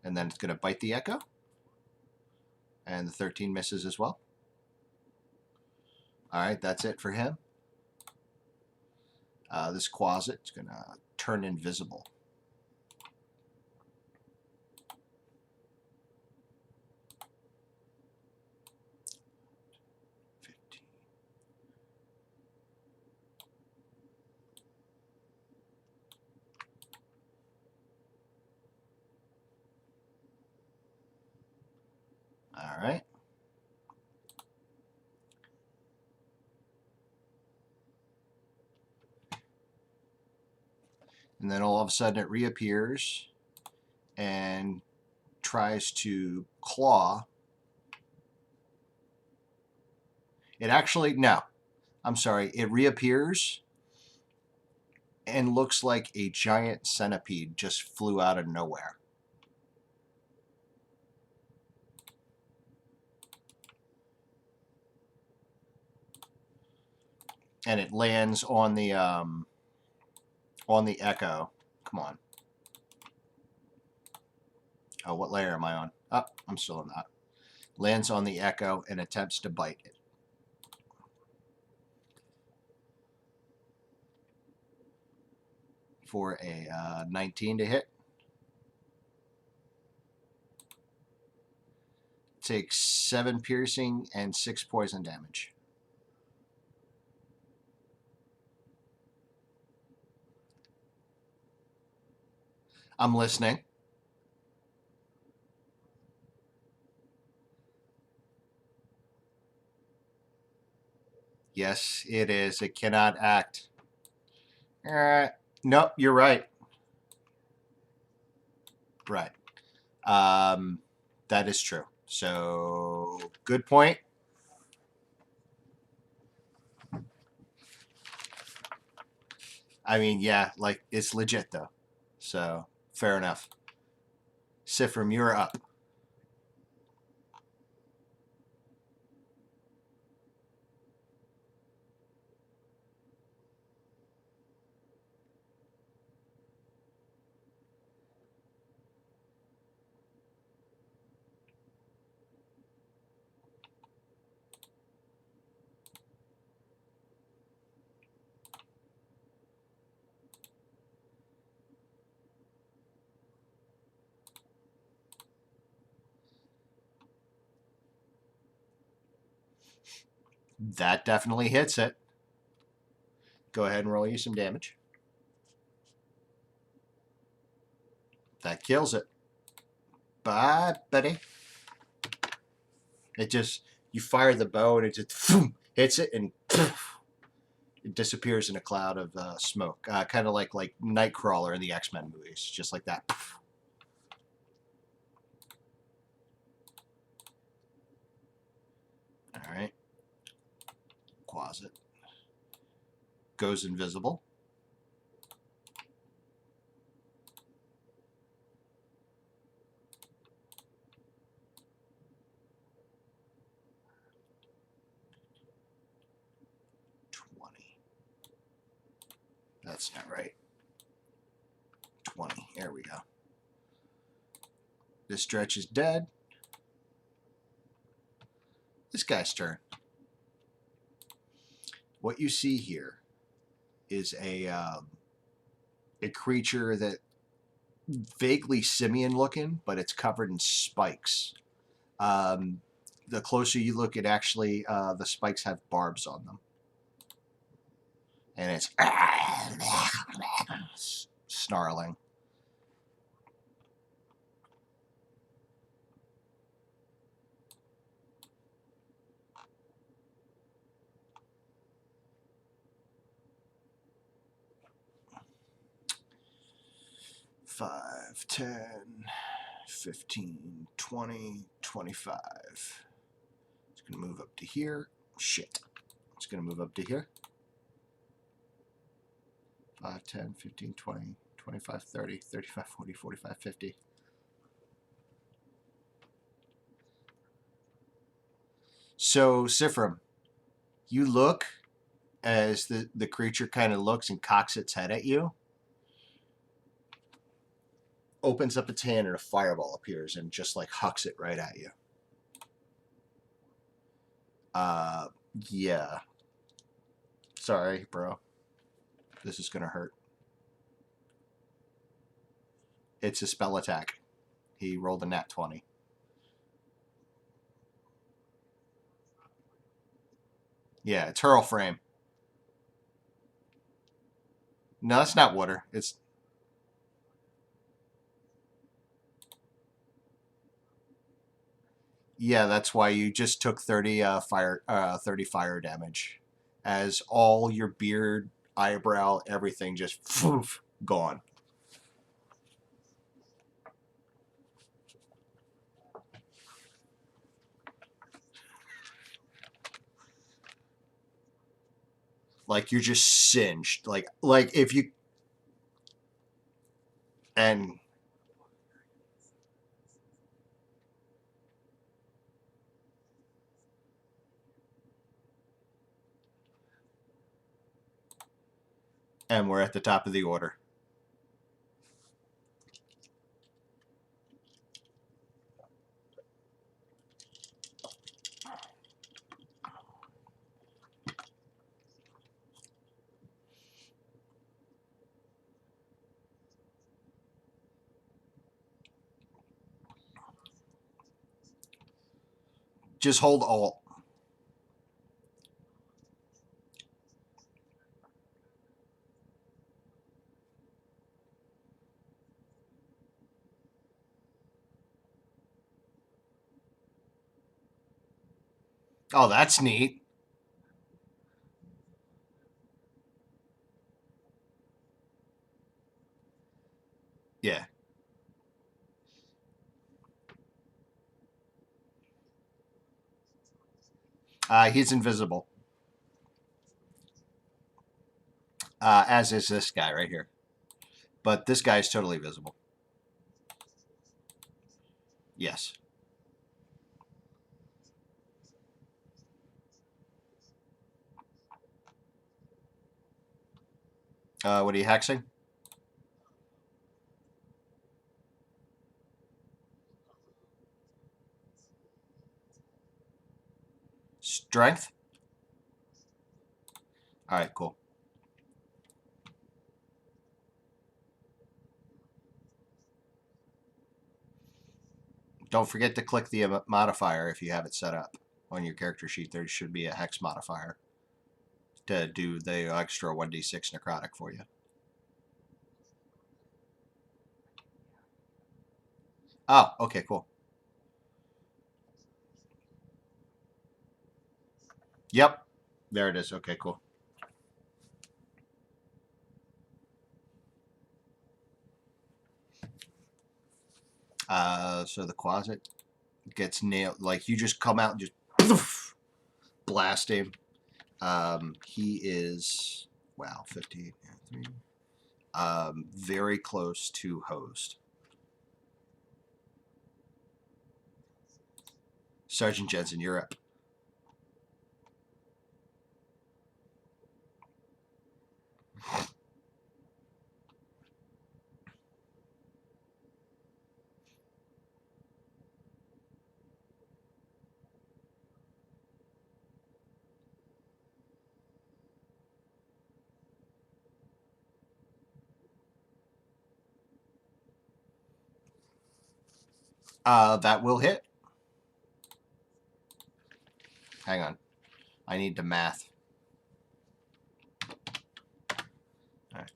and then it's going to bite the echo, and the 13 misses as well. All right, that's it for him. This Quasit is going to turn invisible. All right. And then all of a sudden it reappears and tries to claw. It actually, no, I'm sorry. It reappears and looks like a giant centipede just flew out of nowhere. And it lands on the echo. Come on. Oh, what layer am I on? Oh, I'm still on that. Lands on the echo and attempts to bite it. For a 19 to hit. Takes 7 piercing and 6 poison damage. I'm listening. Yes, it is. It cannot act. Nope, you're right. Right. Um, that is true. So, good point. I mean, yeah, like it's legit though. So, fair enough. Sifrim, you're up. That definitely hits it. Go ahead and roll you some damage. That kills it. Bye, buddy. It just, you fire the bow and it just hits it and it disappears in a cloud of smoke. Kind of like Nightcrawler in the X-Men movies. Just like that. All right. Closet. Goes invisible. That's not right. 20. There we go. This stretch is dead. This guy's turn. What you see here is a creature that vaguely simian looking, but it's covered in spikes. The closer you look, it actually the spikes have barbs on them, and it's snarling. Five, 10, 15, 20, 25. It's going to move up to here. Shit. It's going to move up to here. 5, 10, 15, 20, 25, 30, 35, 40, 45, 50. So, Sifrim, you look as the creature kind of looks and cocks its head at you, opens up its hand, and a fireball appears and just like hucks it right at you. Uh, yeah. Sorry, bro. This is going to hurt. It's a spell attack. He rolled a nat 20. Yeah, it's hurl frame. No, it's not water. It's yeah. That's why you just took 30 fire damage, as all your beard, eyebrow, everything just poof, gone. Like you're just singed. Like if you and and we're at the top of the order. Just hold Alt. Oh, that's neat. He's invisible, as is this guy right here. But this guy is totally visible. Yes. What are you hexing? Strength? All right, cool. Don't forget to click the modifier if you have it set up on your character sheet. There should be a hex modifier to do the extra 1d6 necrotic for you. Oh, okay, cool. Yep. There it is. Okay, cool. So the closet gets nailed. Like you just come out and just poof, blast him. He is, wow, 15. Very close to hosed. Sergeant Jensen, you're up. That will hit. Hang on. I need to math. All right.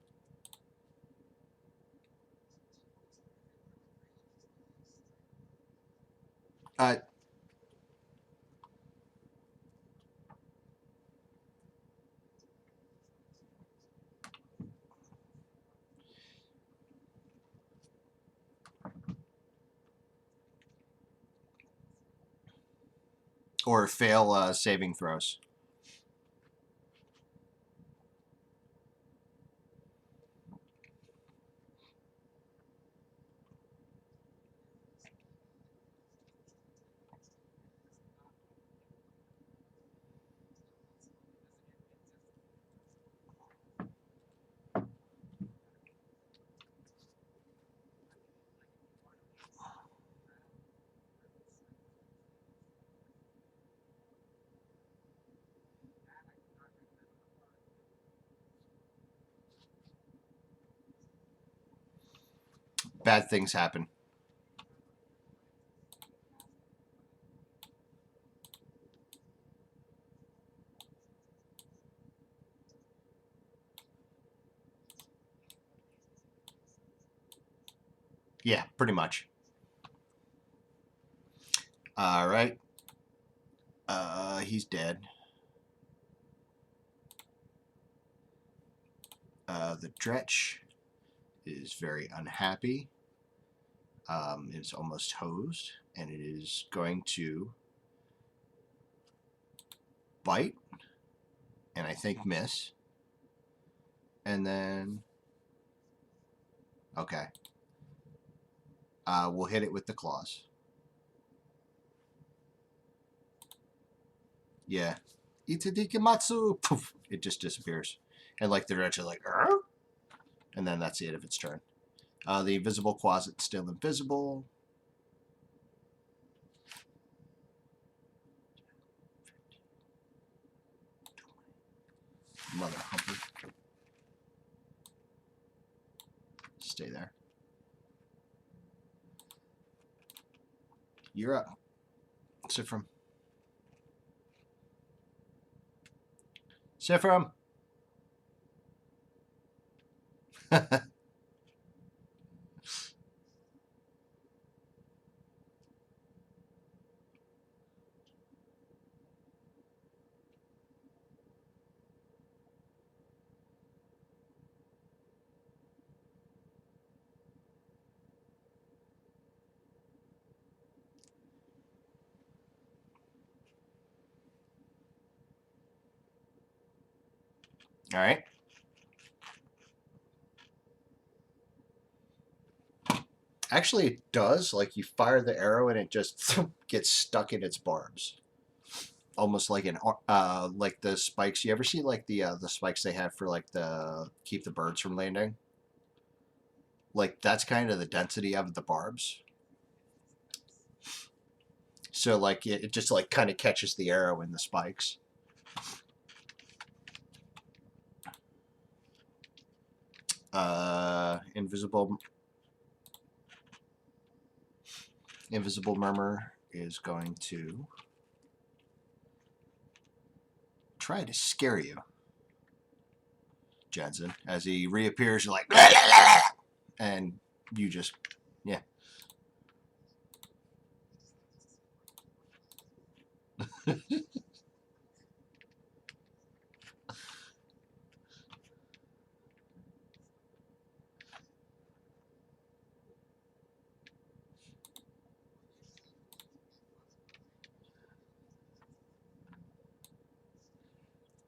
Uh, or fail saving throws. Bad things happen. Yeah, pretty much. All right. He's dead. The Dretch is very unhappy. It's almost hosed, and it is going to bite, and I think miss. And then, okay. We'll hit it with the claws. Yeah. Itadikamatsu! Poof! It just disappears. And like the Dretch is like, "Arr?" And then that's the end of its turn. The invisible closet's still invisible. Mother humper. Stay there. You're up. Sifrim. Sifrim! All right. Actually, it does. Like you fire the arrow and it just gets stuck in its barbs, almost like like the spikes. You ever see like the spikes they have for like the keep the birds from landing? Like that's kind of the density of the barbs. So like it just like kind of catches the arrow in the spikes. Invisible Murmur is going to try to scare you, Jensen. As he reappears, you're like, and you just, yeah.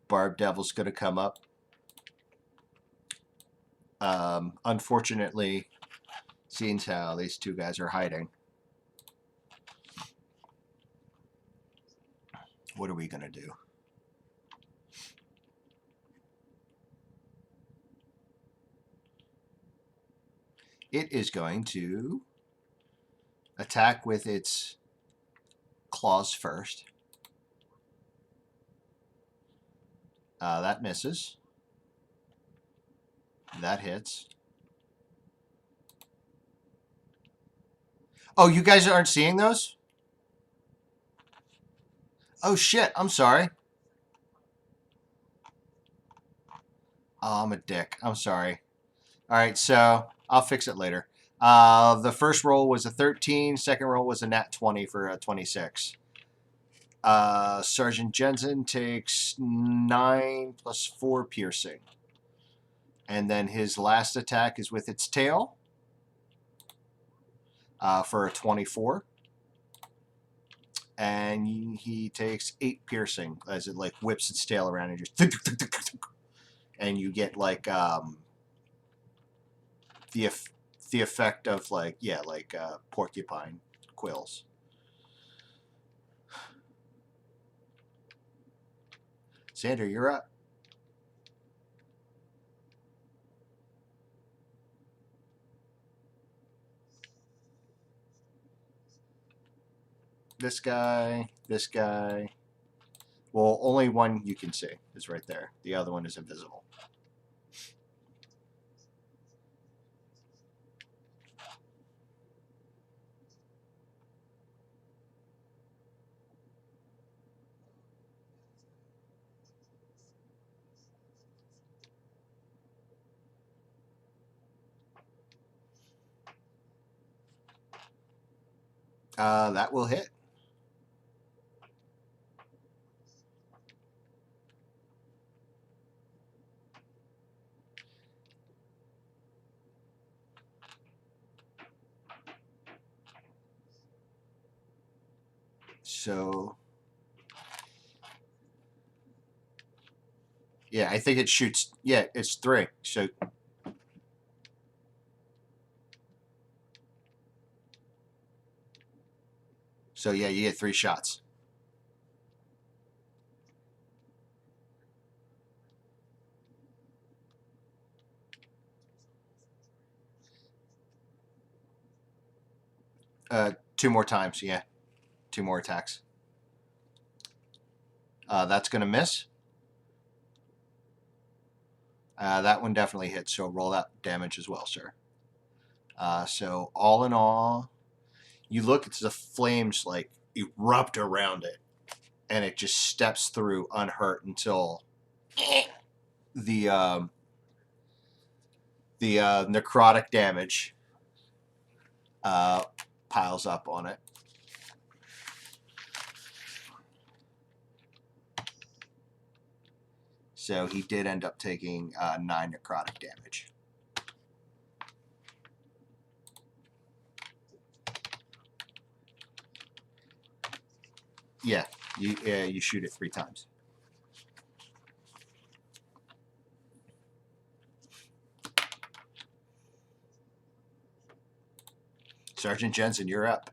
Barb Devil's going to come up. Unfortunately, seeing how these two guys are hiding, what are we going to do? It is going to attack with its claws first. That misses. That hits. Oh, you guys aren't seeing those? Oh, shit. I'm sorry. Oh, I'm a dick. I'm sorry. All right, so I'll fix it later. The first roll was a 13. Second roll was a nat 20 for a 26. Sergeant Jensen takes 9 plus 4 piercing. And then his last attack is with its tail for a 24. And he takes 8 piercing as it like whips its tail around and just and you get like the effect of like porcupine quills. Xander, you're up. This guy, this guy. Well, only one you can see is right there. The other one is invisible. That will hit. So, yeah, I think it shoots. Yeah, it's 3. So yeah, you get 3 shots. Uh, 2 more times. Yeah, 2 more attacks. That's gonna miss. That one definitely hits. So roll that damage as well, sir. So all in all, you look, it's the flames like erupt around it, and it just steps through unhurt until the necrotic damage piles up on it. So he did end up taking 9 necrotic damage. Yeah, you shoot it 3 times. Sergeant Jensen, you're up.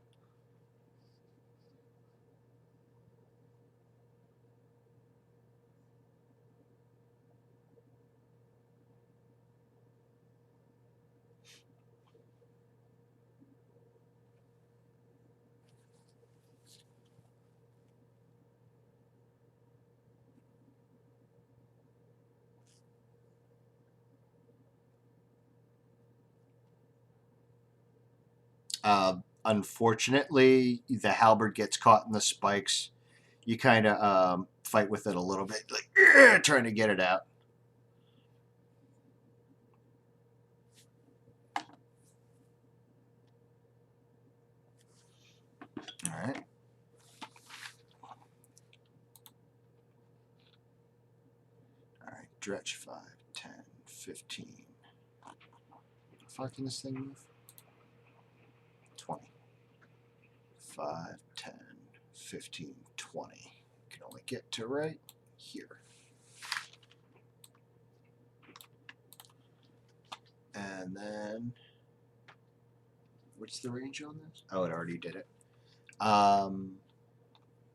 Unfortunately, the halberd gets caught in the spikes. You kind of fight with it a little bit, like trying to get it out. All right. All right. Dretch 5, 10, 15. How far can this thing move? 20. 5, 10, 15, 20. Can only get to right here. And then, what's the range on this? Oh, it already did it. Oh,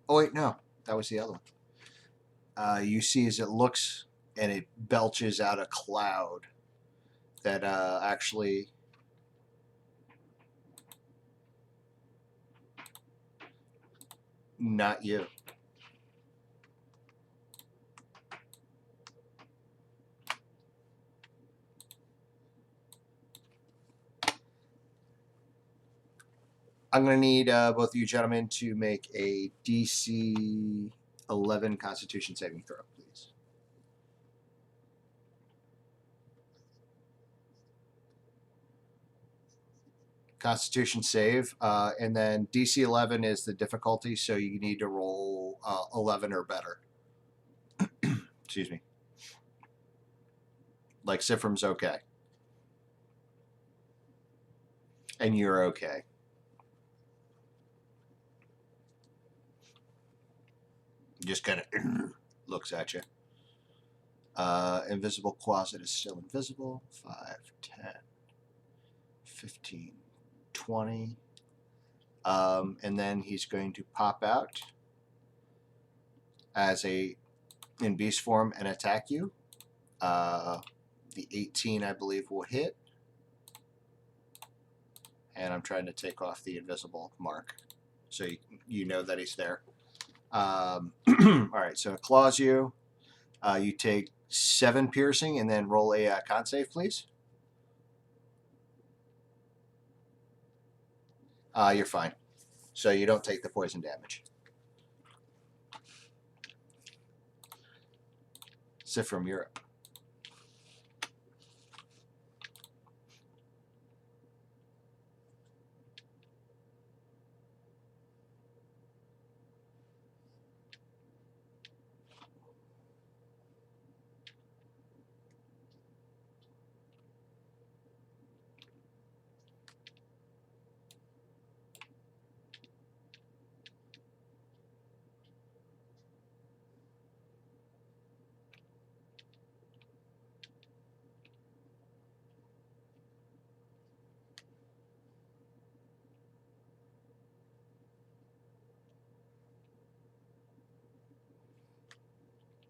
wait, no. That was the other one. You see as it looks and it belches out a cloud that actually not you. I'm going to need both of you gentlemen to make a DC 11 Constitution saving throw, please. Constitution save, and then DC 11 is the difficulty, so you need to roll 11 or better. Excuse me. Like Sifrim's okay. And you're okay. Just kind of looks at you. Invisible closet is still invisible. 5, 10, 15, 20. And then he's going to pop out as in beast form and attack you. The 18, I believe, will hit. And I'm trying to take off the invisible mark so you know that he's there. All right, so it claws you. You take 7 piercing and then roll a con save, please. You're fine. So you don't take the poison damage. Sifrim, you're up.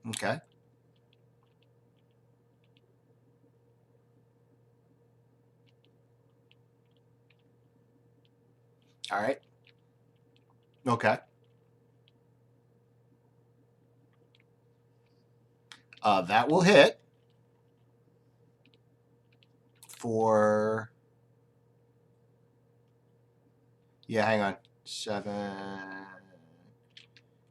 Okay. All right. Okay. That will hit for. Yeah, hang on. 7.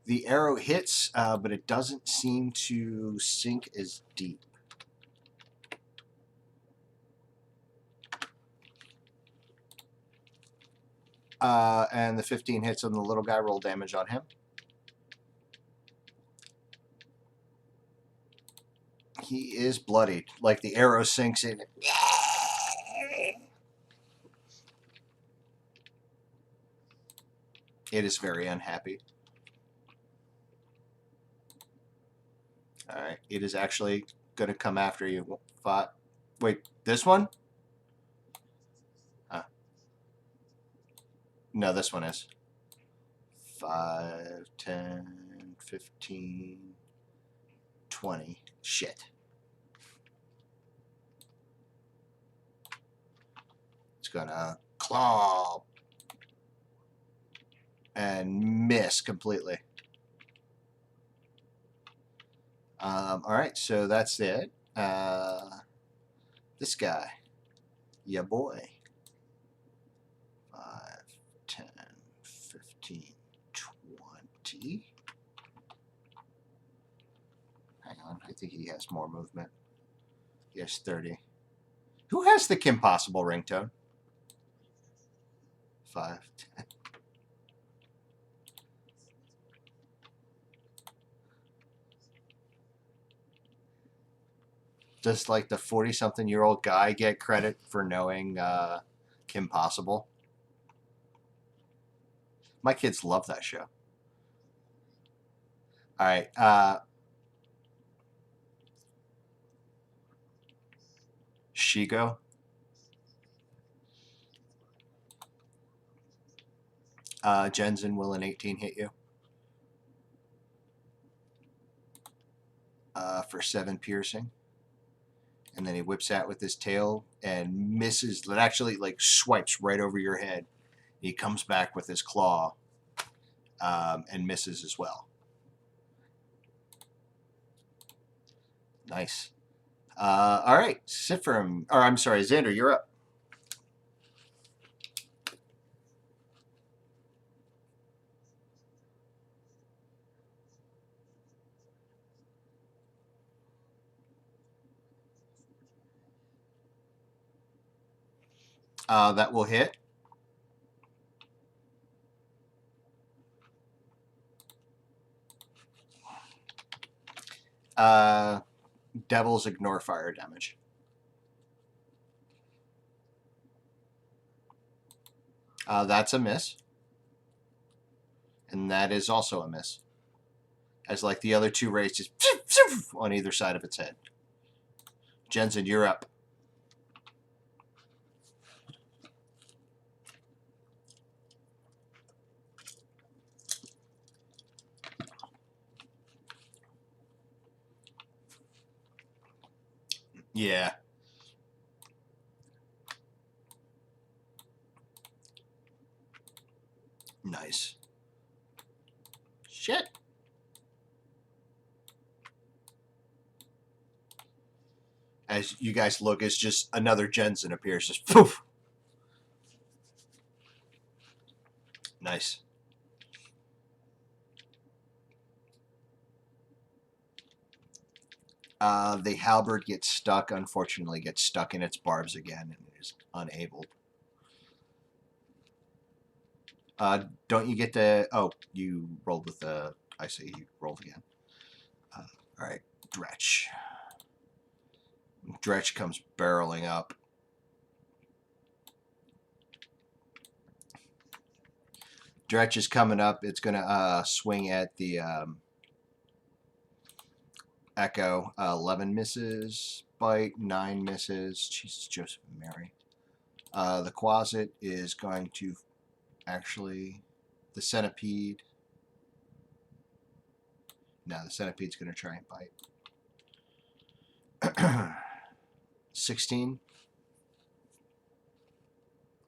The arrow hits, but it doesn't seem to sink as deep. And the 15 hits on the little guy. Roll damage on him. He is bloodied. Like the arrow sinks in. It is very unhappy. All right. It is actually going to come after you. Wait, this one? No, this one is 5, 10, 15, 20. Shit. It's gonna claw and miss completely. All right, so that's it. This guy, yeah, boy. 5, 10, 15, 20. Hang on, I think he has more movement. He has 30. Who has the Kim Possible ringtone? 5, 10. Does like the 40-something-year-old guy get credit for knowing Kim Possible? My kids love that show. All right. Shigo. Jensen, will an 18 hit you? For 7 piercing. And then he whips out with his tail and misses. That actually like swipes right over your head. He comes back with his claw and misses as well. Nice. All right, Sifrim, or I'm sorry, Xander, you're up. That will hit. Devils ignore fire damage. That's a miss. And that is also a miss. As like the other two rays just on either side of its head. Jensen, you're up. Yeah. Nice. Shit. As you guys look, it's just another Jensen appears. Just poof. Nice. The halberd gets stuck, unfortunately gets stuck in its barbs again and is unable. Don't you get to... Oh, you rolled with the... I see, you rolled again. All right, Dretch. Dretch comes barreling up. Dretch is coming up. It's going to swing at the Echo. 11 misses. Bite. 9 misses. Jesus, Joseph and Mary. The Quasit is going to actually... The Centipede... No, the Centipede's going to try and bite. 16.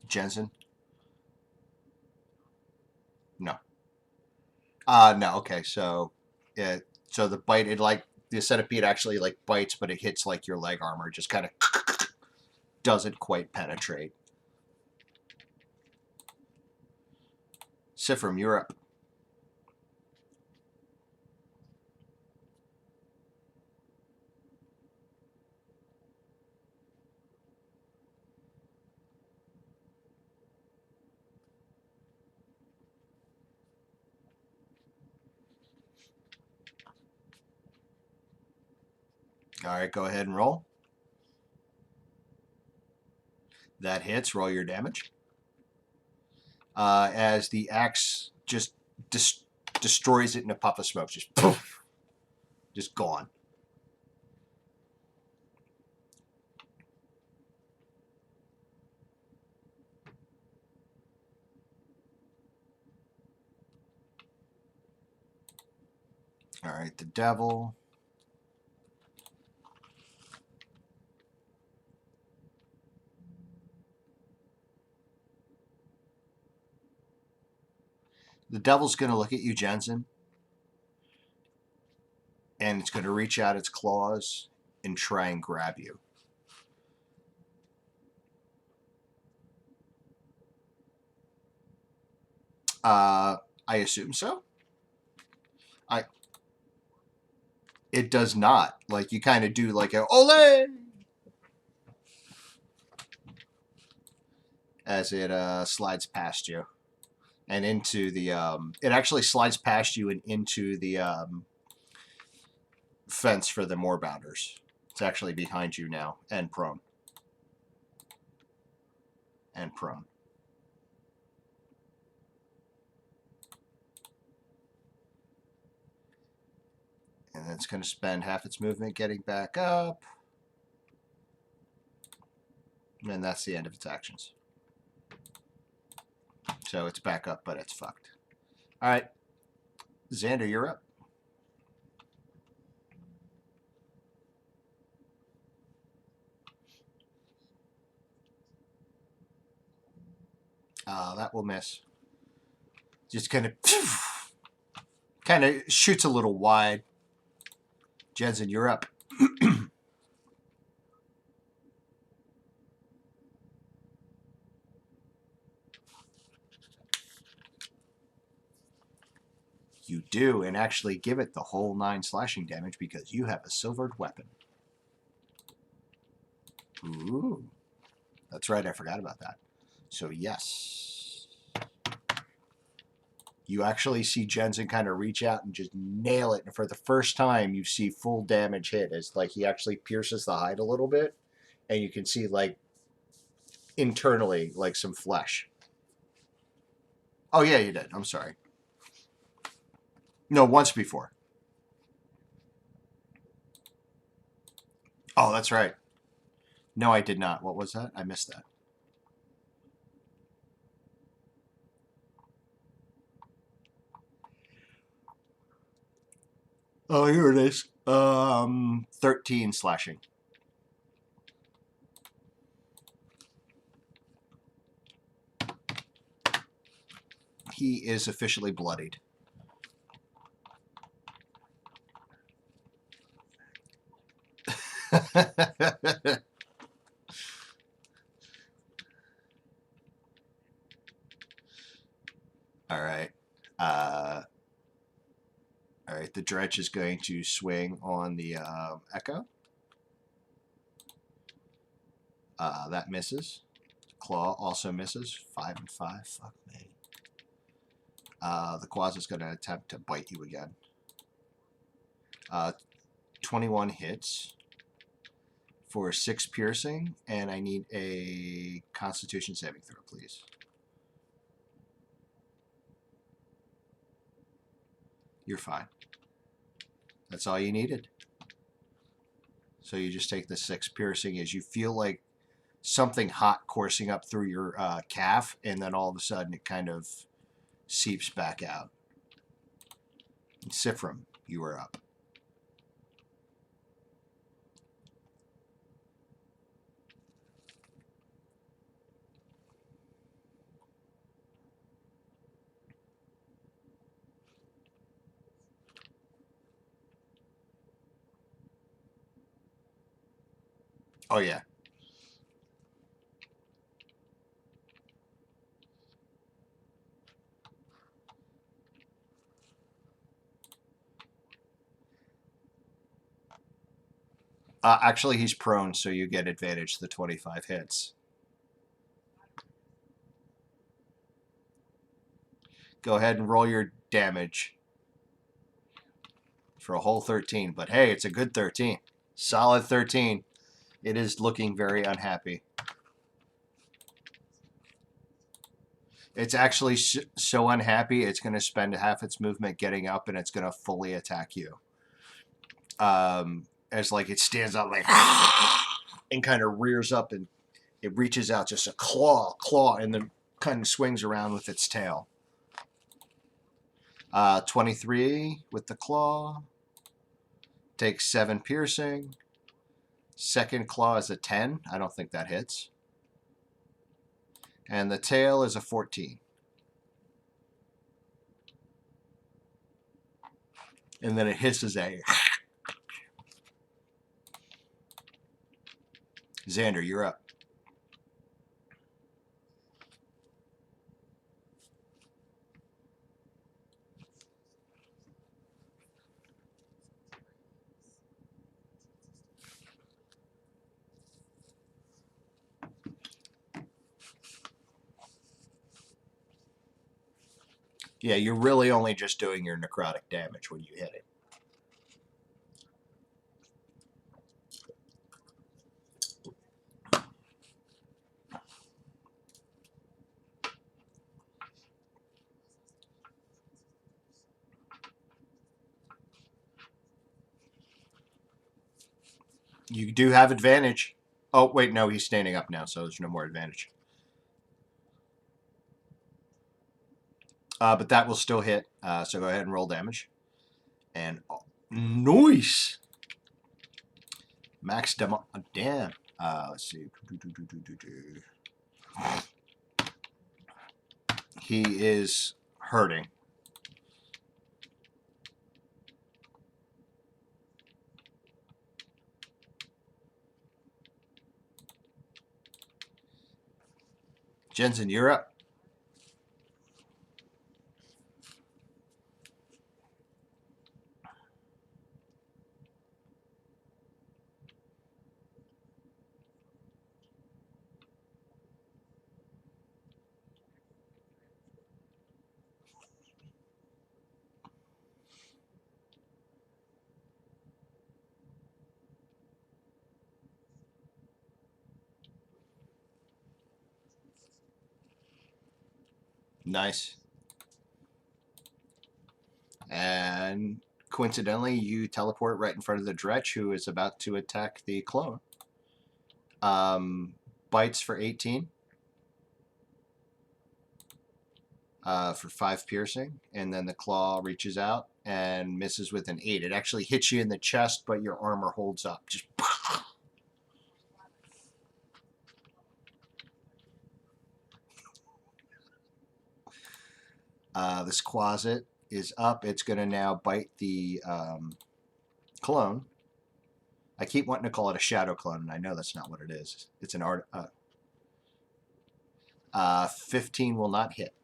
Jensen. No. No. Okay. So, yeah. So the bite, it like the Centipede actually like bites, but it hits like your leg armor. It just kind of doesn't quite penetrate. Sifrim, you're up. All right, go ahead and roll. That hits. Roll your damage. As the axe just destroys it in a puff of smoke, just poof, just gone. right, the devil. The devil's going to look at you, Jensen, and it's going to reach out its claws and try and grab you. I assume so. It does not. Like, you kind of do like a ole as it slides past you and into the it actually slides past you and into the fence for the moorbounders. It's actually behind you now and prone. And prone. And then it's going to spend half its movement getting back up. And that's the end of its actions. So it's back up, but it's fucked. All right. Xander, you're up. That will miss. Just kind of shoots a little wide. Jensen, you're up. You do, and actually give it the whole 9 slashing damage because you have a silvered weapon. Ooh. That's right, I forgot about that. So yes. You actually see Jensen kind of reach out and just nail it. And for the first time, you see full damage hit. It's like he actually pierces the hide a little bit. And you can see, like, internally, like, some flesh. Oh, yeah, you did. I'm sorry. No, once before. Oh, that's right. No, I did not. What was that? I missed that. Oh, here it is. 13 slashing. He is officially bloodied. All right. All right. The dredge is going to swing on the echo. That misses. Claw also misses. 5 and 5. Fuck me. The Quaz is going to attempt to bite you again. 21 hits for 6 piercing, and I need a Constitution saving throw, please. You're fine. That's all you needed. So you just take the 6 piercing as you feel like something hot coursing up through your calf, and then all of a sudden it kind of seeps back out. And Sifrim, you are up. Oh, yeah. Actually, he's prone, so you get advantage to the 25 hits. Go ahead and roll your damage for a whole 13. But hey, it's a good 13. Solid 13. It is looking very unhappy. It's actually so unhappy, it's going to spend half its movement getting up, and it's going to fully attack you. As like it stands up like and kind of rears up, and it reaches out just a claw, and then kind of swings around with its tail. 23 with the claw. Takes 7 piercing. Second claw is a 10. I don't think that hits. And the tail is a 14. And then it hisses at you. Xander, you're up. Yeah, you're really only just doing your necrotic damage when you hit it. You do have advantage. Oh, wait, no, he's standing up now, so there's no more advantage. But that will still hit, so go ahead and roll damage. And nice! Max damage. Damn. Let's see. He is hurting. Jensen, you're up. Nice. And coincidentally, you teleport right in front of the Dretch, who is about to attack the clone. Bites for 18. For 5 piercing. And then the claw reaches out and misses with an 8. It actually hits you in the chest, but your armor holds up. Just this Quasit is up. It's going to now bite the clone. I keep wanting to call it a shadow clone, and I know that's not what it is. It's an art. 15 will not hit.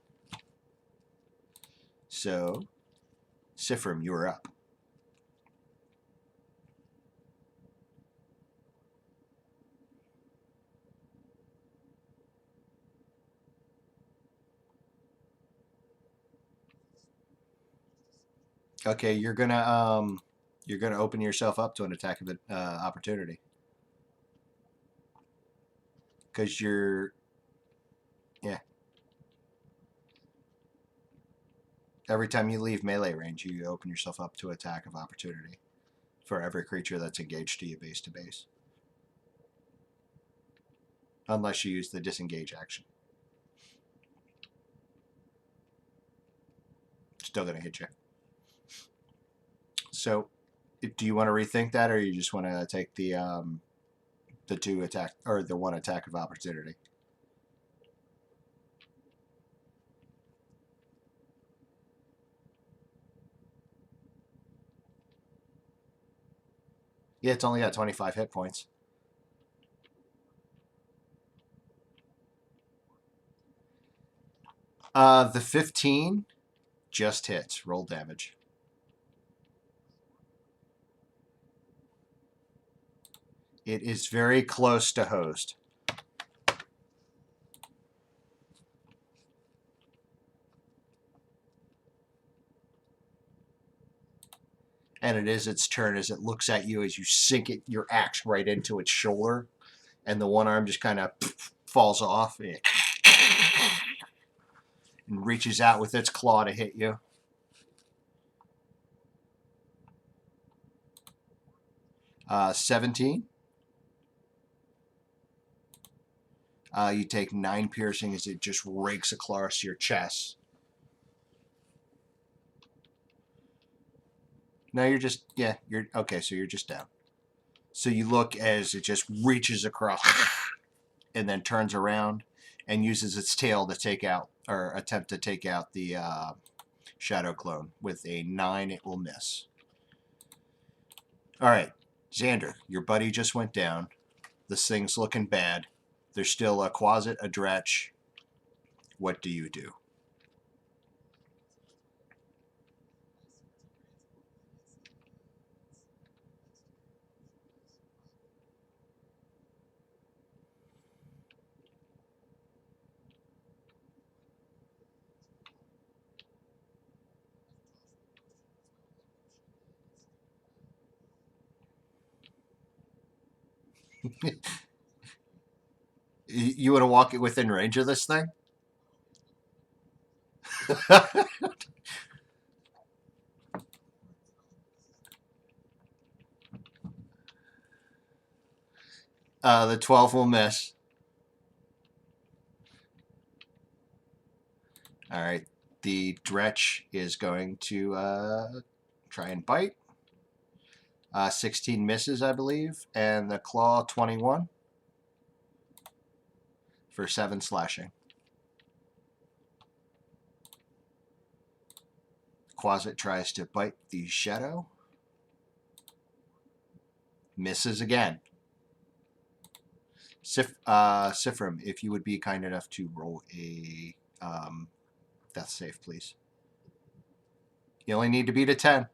So, Sifrim, you're up. Okay, you're gonna open yourself up to an attack of opportunity because yeah. Every time you leave melee range, you open yourself up to attack of opportunity for every creature that's engaged to you base to base, unless you use the disengage action. Still gonna hit you. So, do you want to rethink that, or you just want to take the 2 attack or the 1 attack of opportunity? Yeah, it's only got 25 hit points. The 15 just hits. Roll damage. It is very close to host. And it is its turn as it looks at you as you sink your axe right into its shoulder, and the one arm just kind of falls off and reaches out with its claw to hit you. 17. You take 9 piercing as it just rakes across your chest. No, you're just, yeah, you're, okay, so you're just down. So you look as it just reaches across and then turns around and uses its tail to take out, or attempt to take out the shadow clone. With a 9, it will miss. All right, Xander, your buddy just went down. This thing's looking bad. There's still a Quasit, a Dretch. What do you do? You want to walk it within range of this thing? The 12 will miss. All right. The Dretch is going to try and bite. 16 misses, I believe. And the Claw, 21 for 7 slashing. Quasit tries to bite the Shadow. Misses again. Sifrim, if you would be kind enough to roll a death save, please. You only need to beat a 10.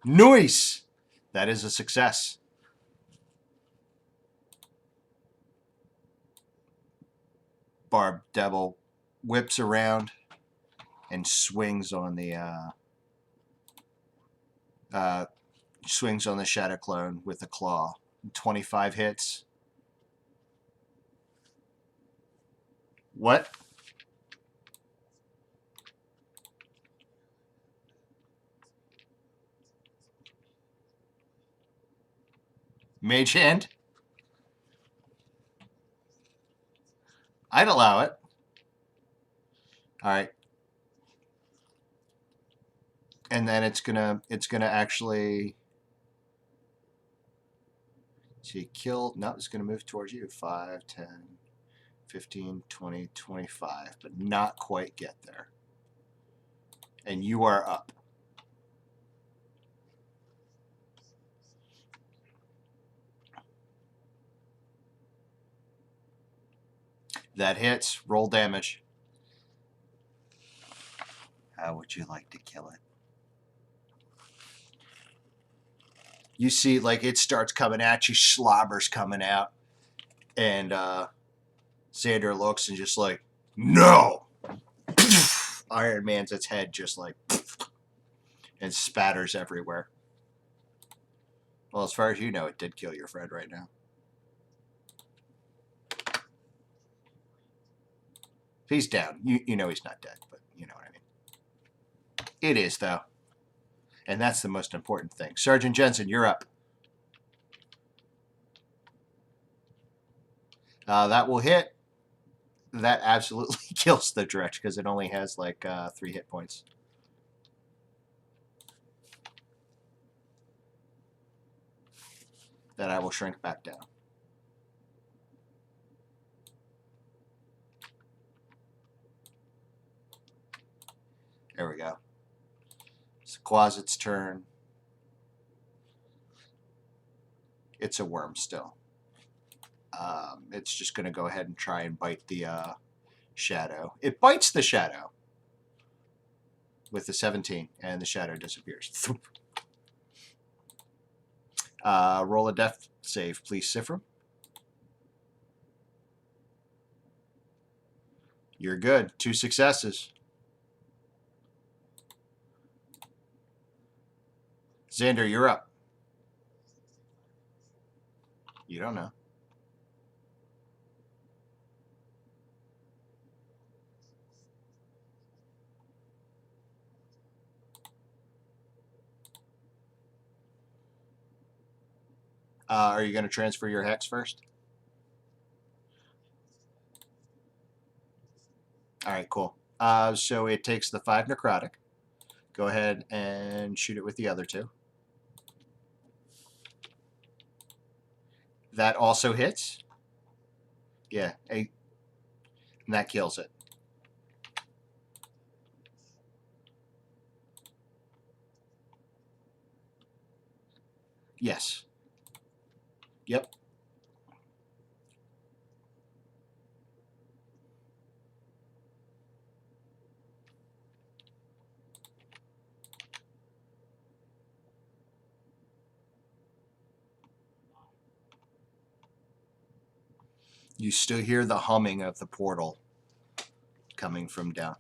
Nice! That is a success. Barb Devil whips around and swings on the Shadow Clone with a claw. 25 hits. What? Mage Hand? I'd allow it. All right. And then it's gonna actually see kill. No, it's gonna move towards you. 5, 10, 15, 20, 25, but not quite get there. And you are up. That hits. Roll damage. How would you like to kill it? You see, like, it starts coming at you, slobber's coming out, and Xander looks and just like, no! Iron Man's its head just like, and spatters everywhere. Well, as far as you know, it did kill your friend right now. He's down. You know he's not dead, but you know what I mean. It is, though. And that's the most important thing. Sergeant Jensen, you're up. That will hit. That absolutely kills the Dretch because it only has like 3 hit points. That I will shrink back down. There we go. It's Quasit's turn. It's a worm still. It's just going to go ahead and try and bite the Shadow. It bites the Shadow with the 17, and the Shadow disappears. Roll a death save, please, Sifrim. You're good. 2 successes. Xander, you're up. You don't know. Are you going to transfer your hex first? All right, cool. So it takes the 5 necrotic, Go ahead and shoot it with the other two. That also hits. Yeah, 8. And that kills it. Yes. Yep. You still hear the humming of the portal coming from down.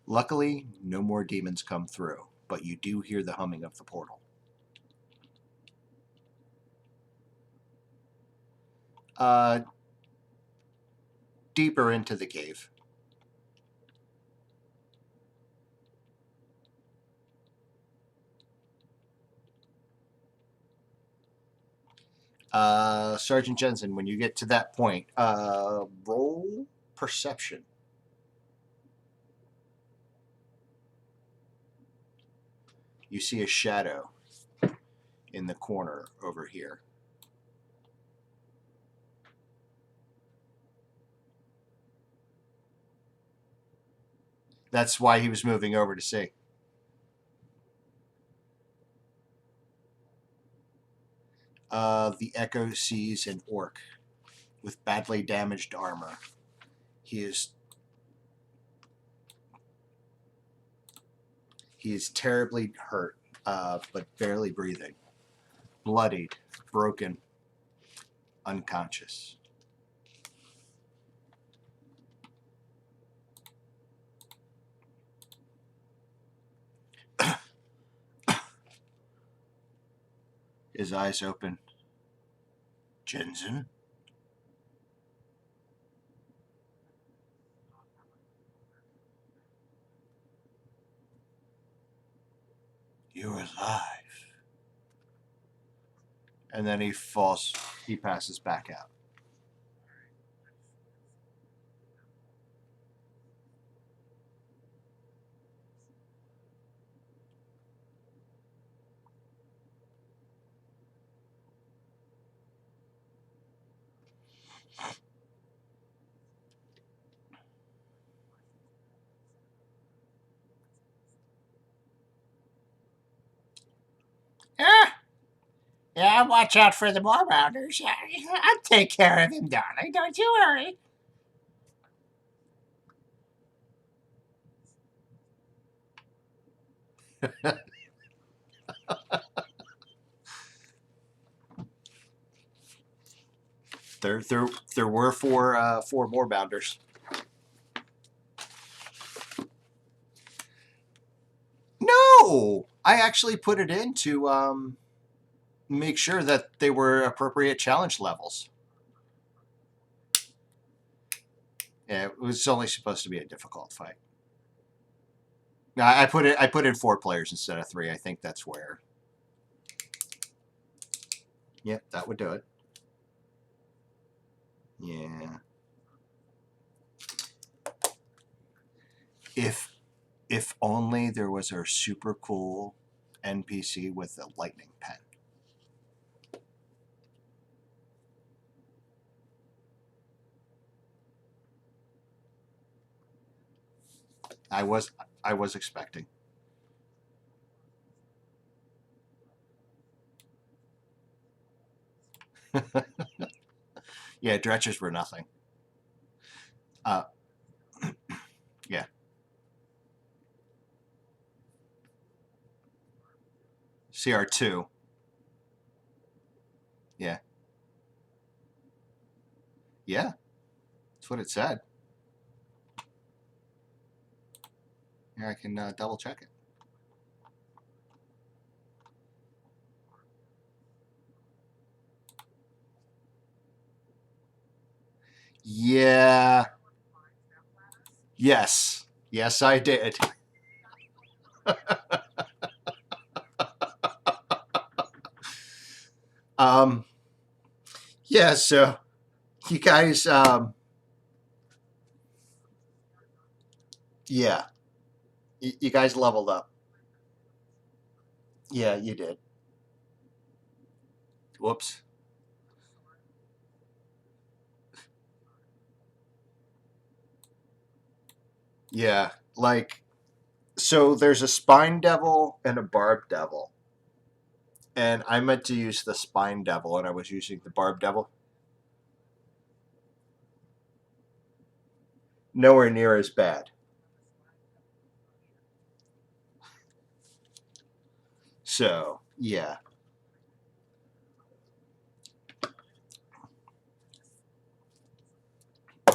Luckily, no more demons come through, but you do hear the humming of the portal. Uh, Deeper into the cave. Sergeant Jensen, when you get to that point, roll perception. You see a shadow in the corner over here. That's why he was moving over to see. The Echo sees an orc with badly damaged armor. He is terribly hurt, but barely breathing, bloodied, broken, unconscious. His eyes open. Jensen? You're alive. And then he falls, he passes back out. Yeah, yeah, watch out for the more rounders. I'll take care of him, darling. Don't you worry. There were four more bounders. No, I actually put it in to make sure that they were appropriate challenge levels. Yeah, it was only supposed to be a difficult fight. No, I put in 4 players instead of 3. I think that's where. Yep, that would do it. Yeah. If only there was a super cool NPC with a lightning pen. I was I was expecting. Yeah, dretchers were nothing. Uh, yeah. CR2. Yeah. Yeah. That's what it said. Here, I can double check it. Yeah. Yes. Yes, I did. Um, yeah, so you guys, yeah, you guys leveled up. Yeah, you did. Whoops. Yeah, like, so there's a spine devil and a barb devil. And I meant to use the spine devil, and I was using the barb devil. Nowhere near as bad. So, yeah.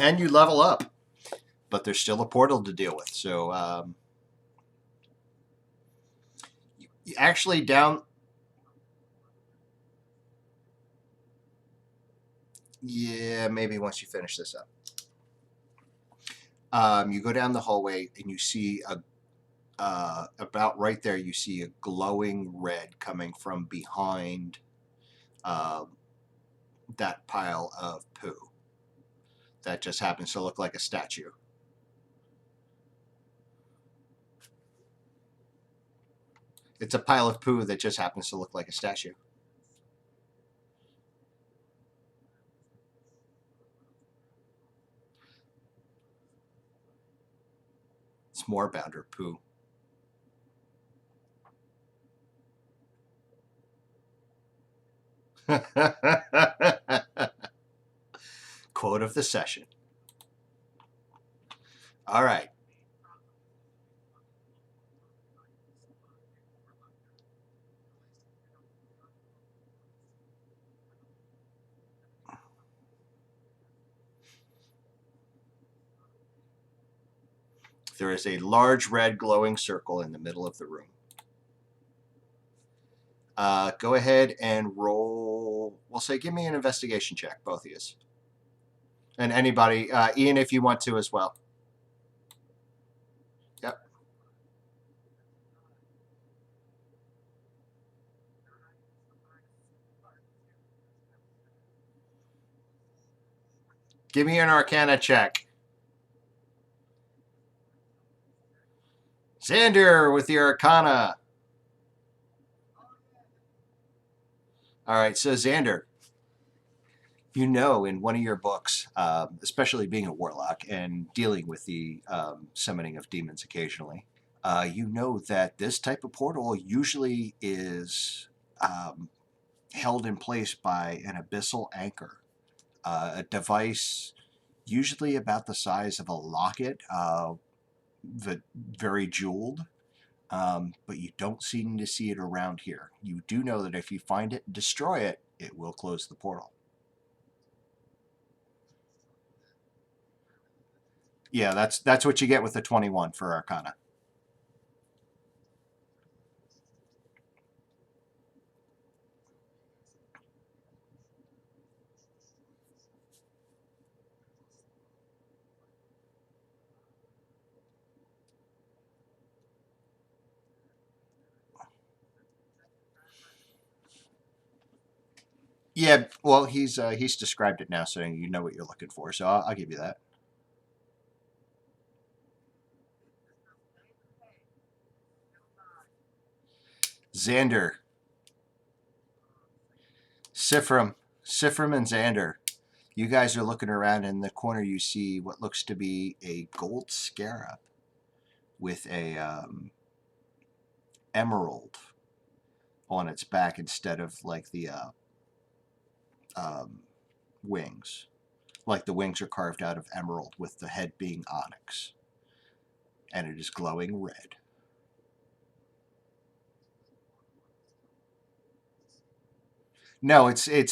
And you level up, but there's still a portal to deal with. So, actually, down. Yeah, maybe once you finish this up. You go down the hallway and you see about right there, you see a glowing red coming from behind um, that pile of poo that just happens to look like a statue. It's a pile of poo that just happens to look like a statue. It's more bounder poo. Quote of the session. All right. There is a large red glowing circle in the middle of the room. Go ahead and roll. We'll say, give me an investigation check, both of you. And anybody, Ian, if you want to as well. Yep. Give me an Arcana check. Xander with the Arcana. All right, so Xander, you know, in one of your books, especially being a warlock and dealing with the summoning of demons occasionally, you know that this type of portal usually is um, held in place by an abyssal anchor, a device usually about the size of a locket, very jeweled. But you don't seem to see it around here. You do know that if you find it and destroy it, it will close the portal. Yeah, that's what you get with the 21 for Arcana. Yeah, well, he's described it now, so you know what you're looking for. So I'll give you that. Xander, Sifrim, Sifrim, and Xander. You guys are looking around in the corner. You see what looks to be a gold scarab with a emerald on its back instead of like the um, wings. Like the wings are carved out of emerald with the head being onyx, and it is glowing red. No, it's an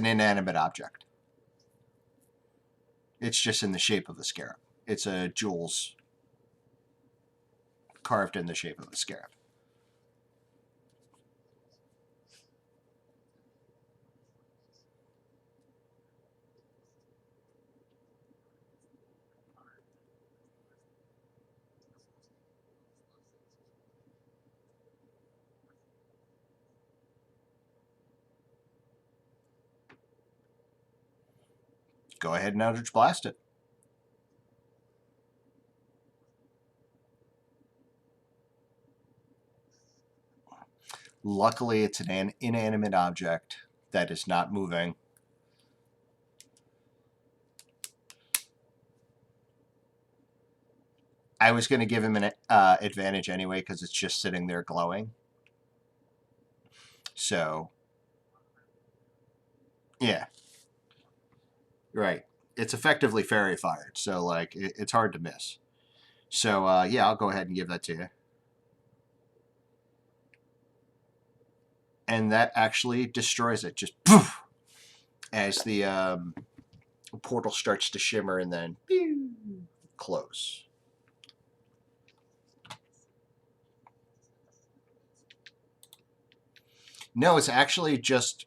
inanimate object. It's just in the shape of a scarab. It's a jewels carved in the shape of a scarab. Go ahead and Eldritch Blast it. Luckily, it's an inanimate object that is not moving. I was going to give him an advantage anyway because it's just sitting there glowing. So, yeah, right. It's effectively fairy fired, so like it's hard to miss. So yeah, I'll go ahead and give that to you. And that actually destroys it. Just poof, as the portal starts to shimmer and then pew, close. No, it's actually just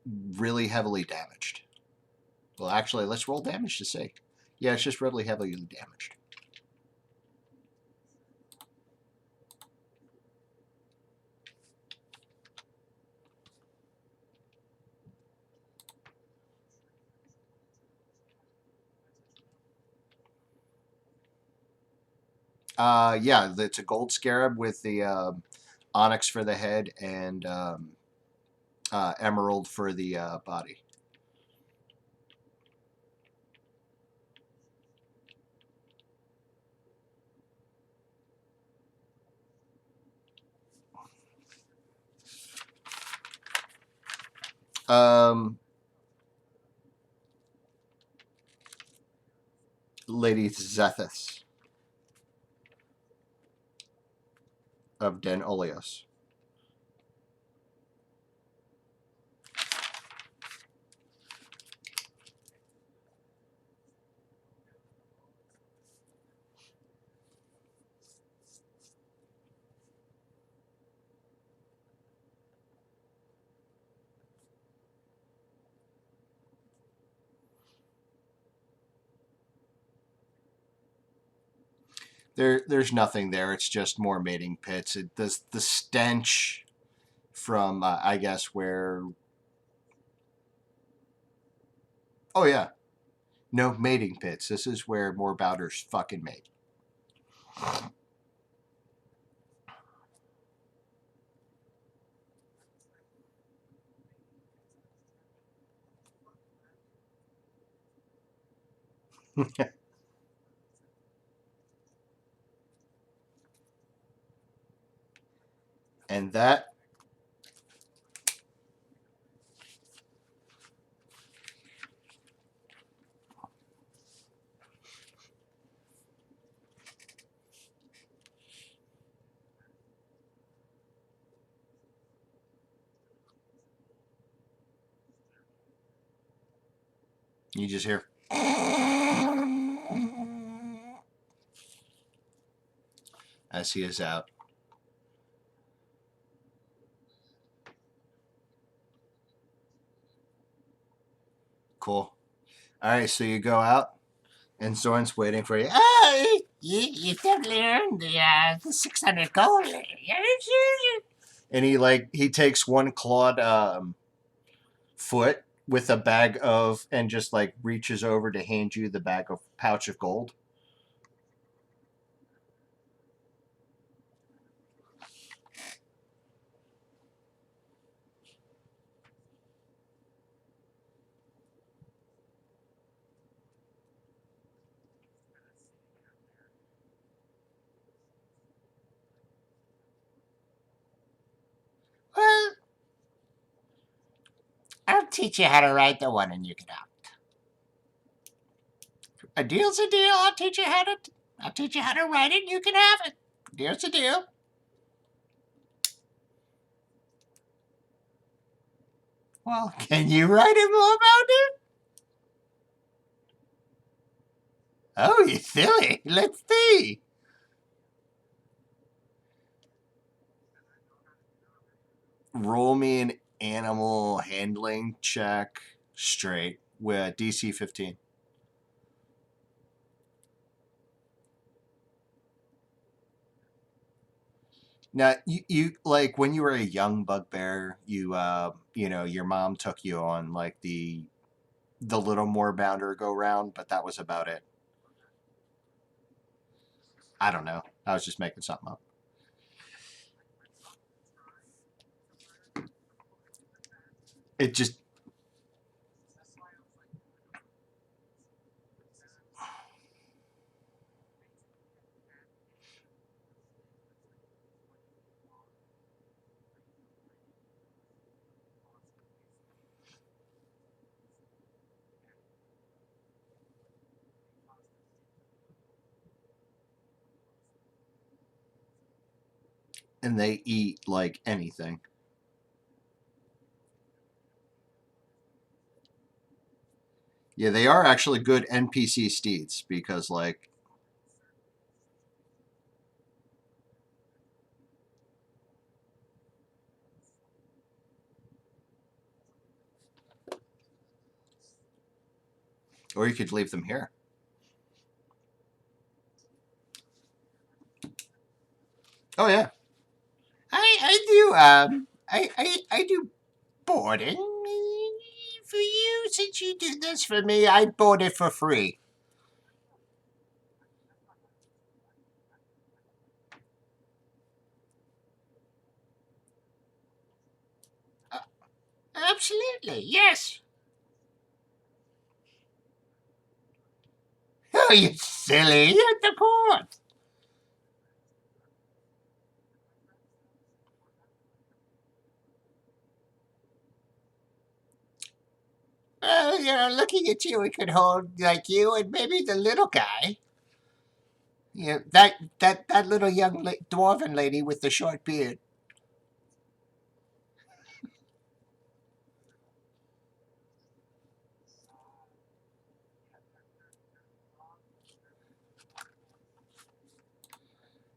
really heavily damaged. Well, actually, let's roll damage to see. Yeah, it's just really heavily damaged. Yeah, it's a gold scarab with the onyx for the head and emerald for the body. Lady Zethys of Den Oleos. There's nothing there. It's just more mating pits. The stench from I guess where. Oh yeah, no mating pits. This is where more bouters fucking mate. And that you just hear as he is out. Cool. All right, so you go out, and Zorn's waiting for you. Oh, you definitely earned the 600 gold. And he takes one clawed foot with a bag of and just like reaches over to hand you the bag of pouch of gold. Well, I'll teach you how to ride the one and you get out. A deal's a deal. I'll teach you how to ride it and you can have it. Deal's a deal. Well, can you write it more about it? Oh, you silly. Let's see. Roll me an animal handling check straight with DC 15. Now, you like when you were a young bugbear, you know, your mom took you on like the little more bounder go round, but that was about it. I don't know. I was just making something up. It just and they eat like anything. Yeah, they are actually good NPC steeds because like or you could leave them here. Oh yeah. I do, I do boarding for you. Since you did this for me, I board it for free. Uh, Absolutely, yes. Oh, you silly. You're at the port. You know, looking at you, we could hold like you and maybe the little guy. You know, that little young dwarven lady with the short beard.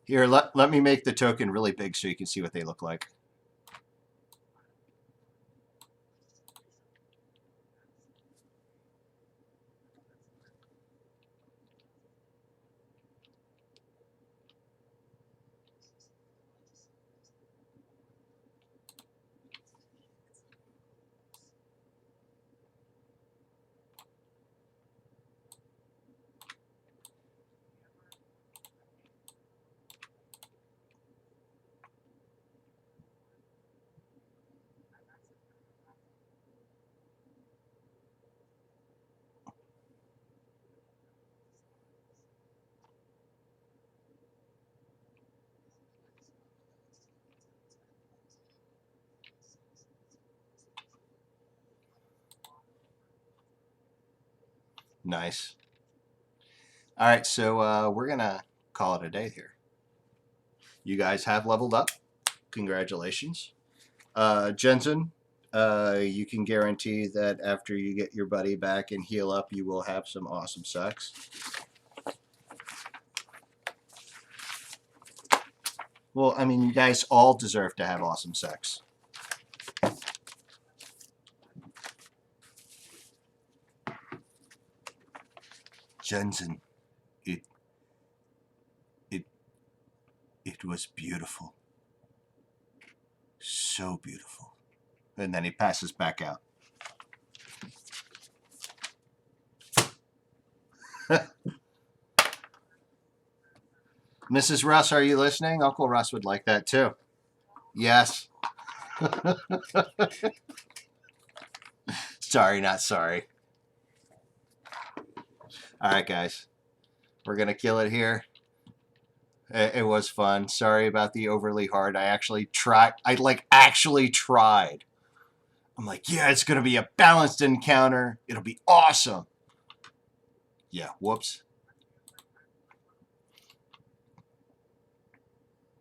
Here, let me make the token really big so you can see what they look like. Nice. All right, so we're gonna call it a day here. You guys have leveled up. Congratulations. Jensen, you can guarantee that after you get your buddy back and heal up, you will have some awesome sex. Well, I mean, you guys all deserve to have awesome sex. Jensen, it it it was beautiful, so beautiful. And then he passes back out. Mrs. Russ, are you listening? Uncle Russ would like that too. Yes. Sorry, not sorry. All right, guys. We're going to kill it here. It was fun. Sorry about the overly hard. I actually tried. I like actually tried. I'm like, yeah, it's going to be a balanced encounter. It'll be awesome. Yeah, whoops.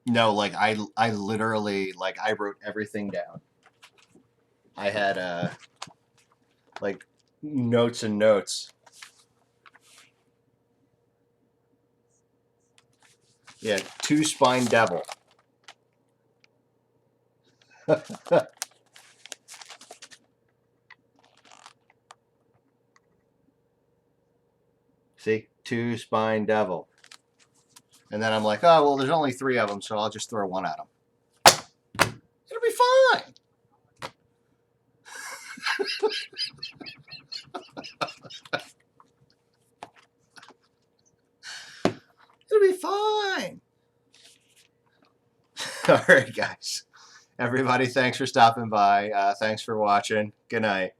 No, like I literally like I wrote everything down. I had like notes and notes. Yeah, two spine devil. See, two spine devil. And then I'm like, oh well, there's only 3 of them, so I'll just throw one at them. It'll be fine. It'll be fine. All right, guys. Everybody, thanks for stopping by. Thanks for watching. Good night.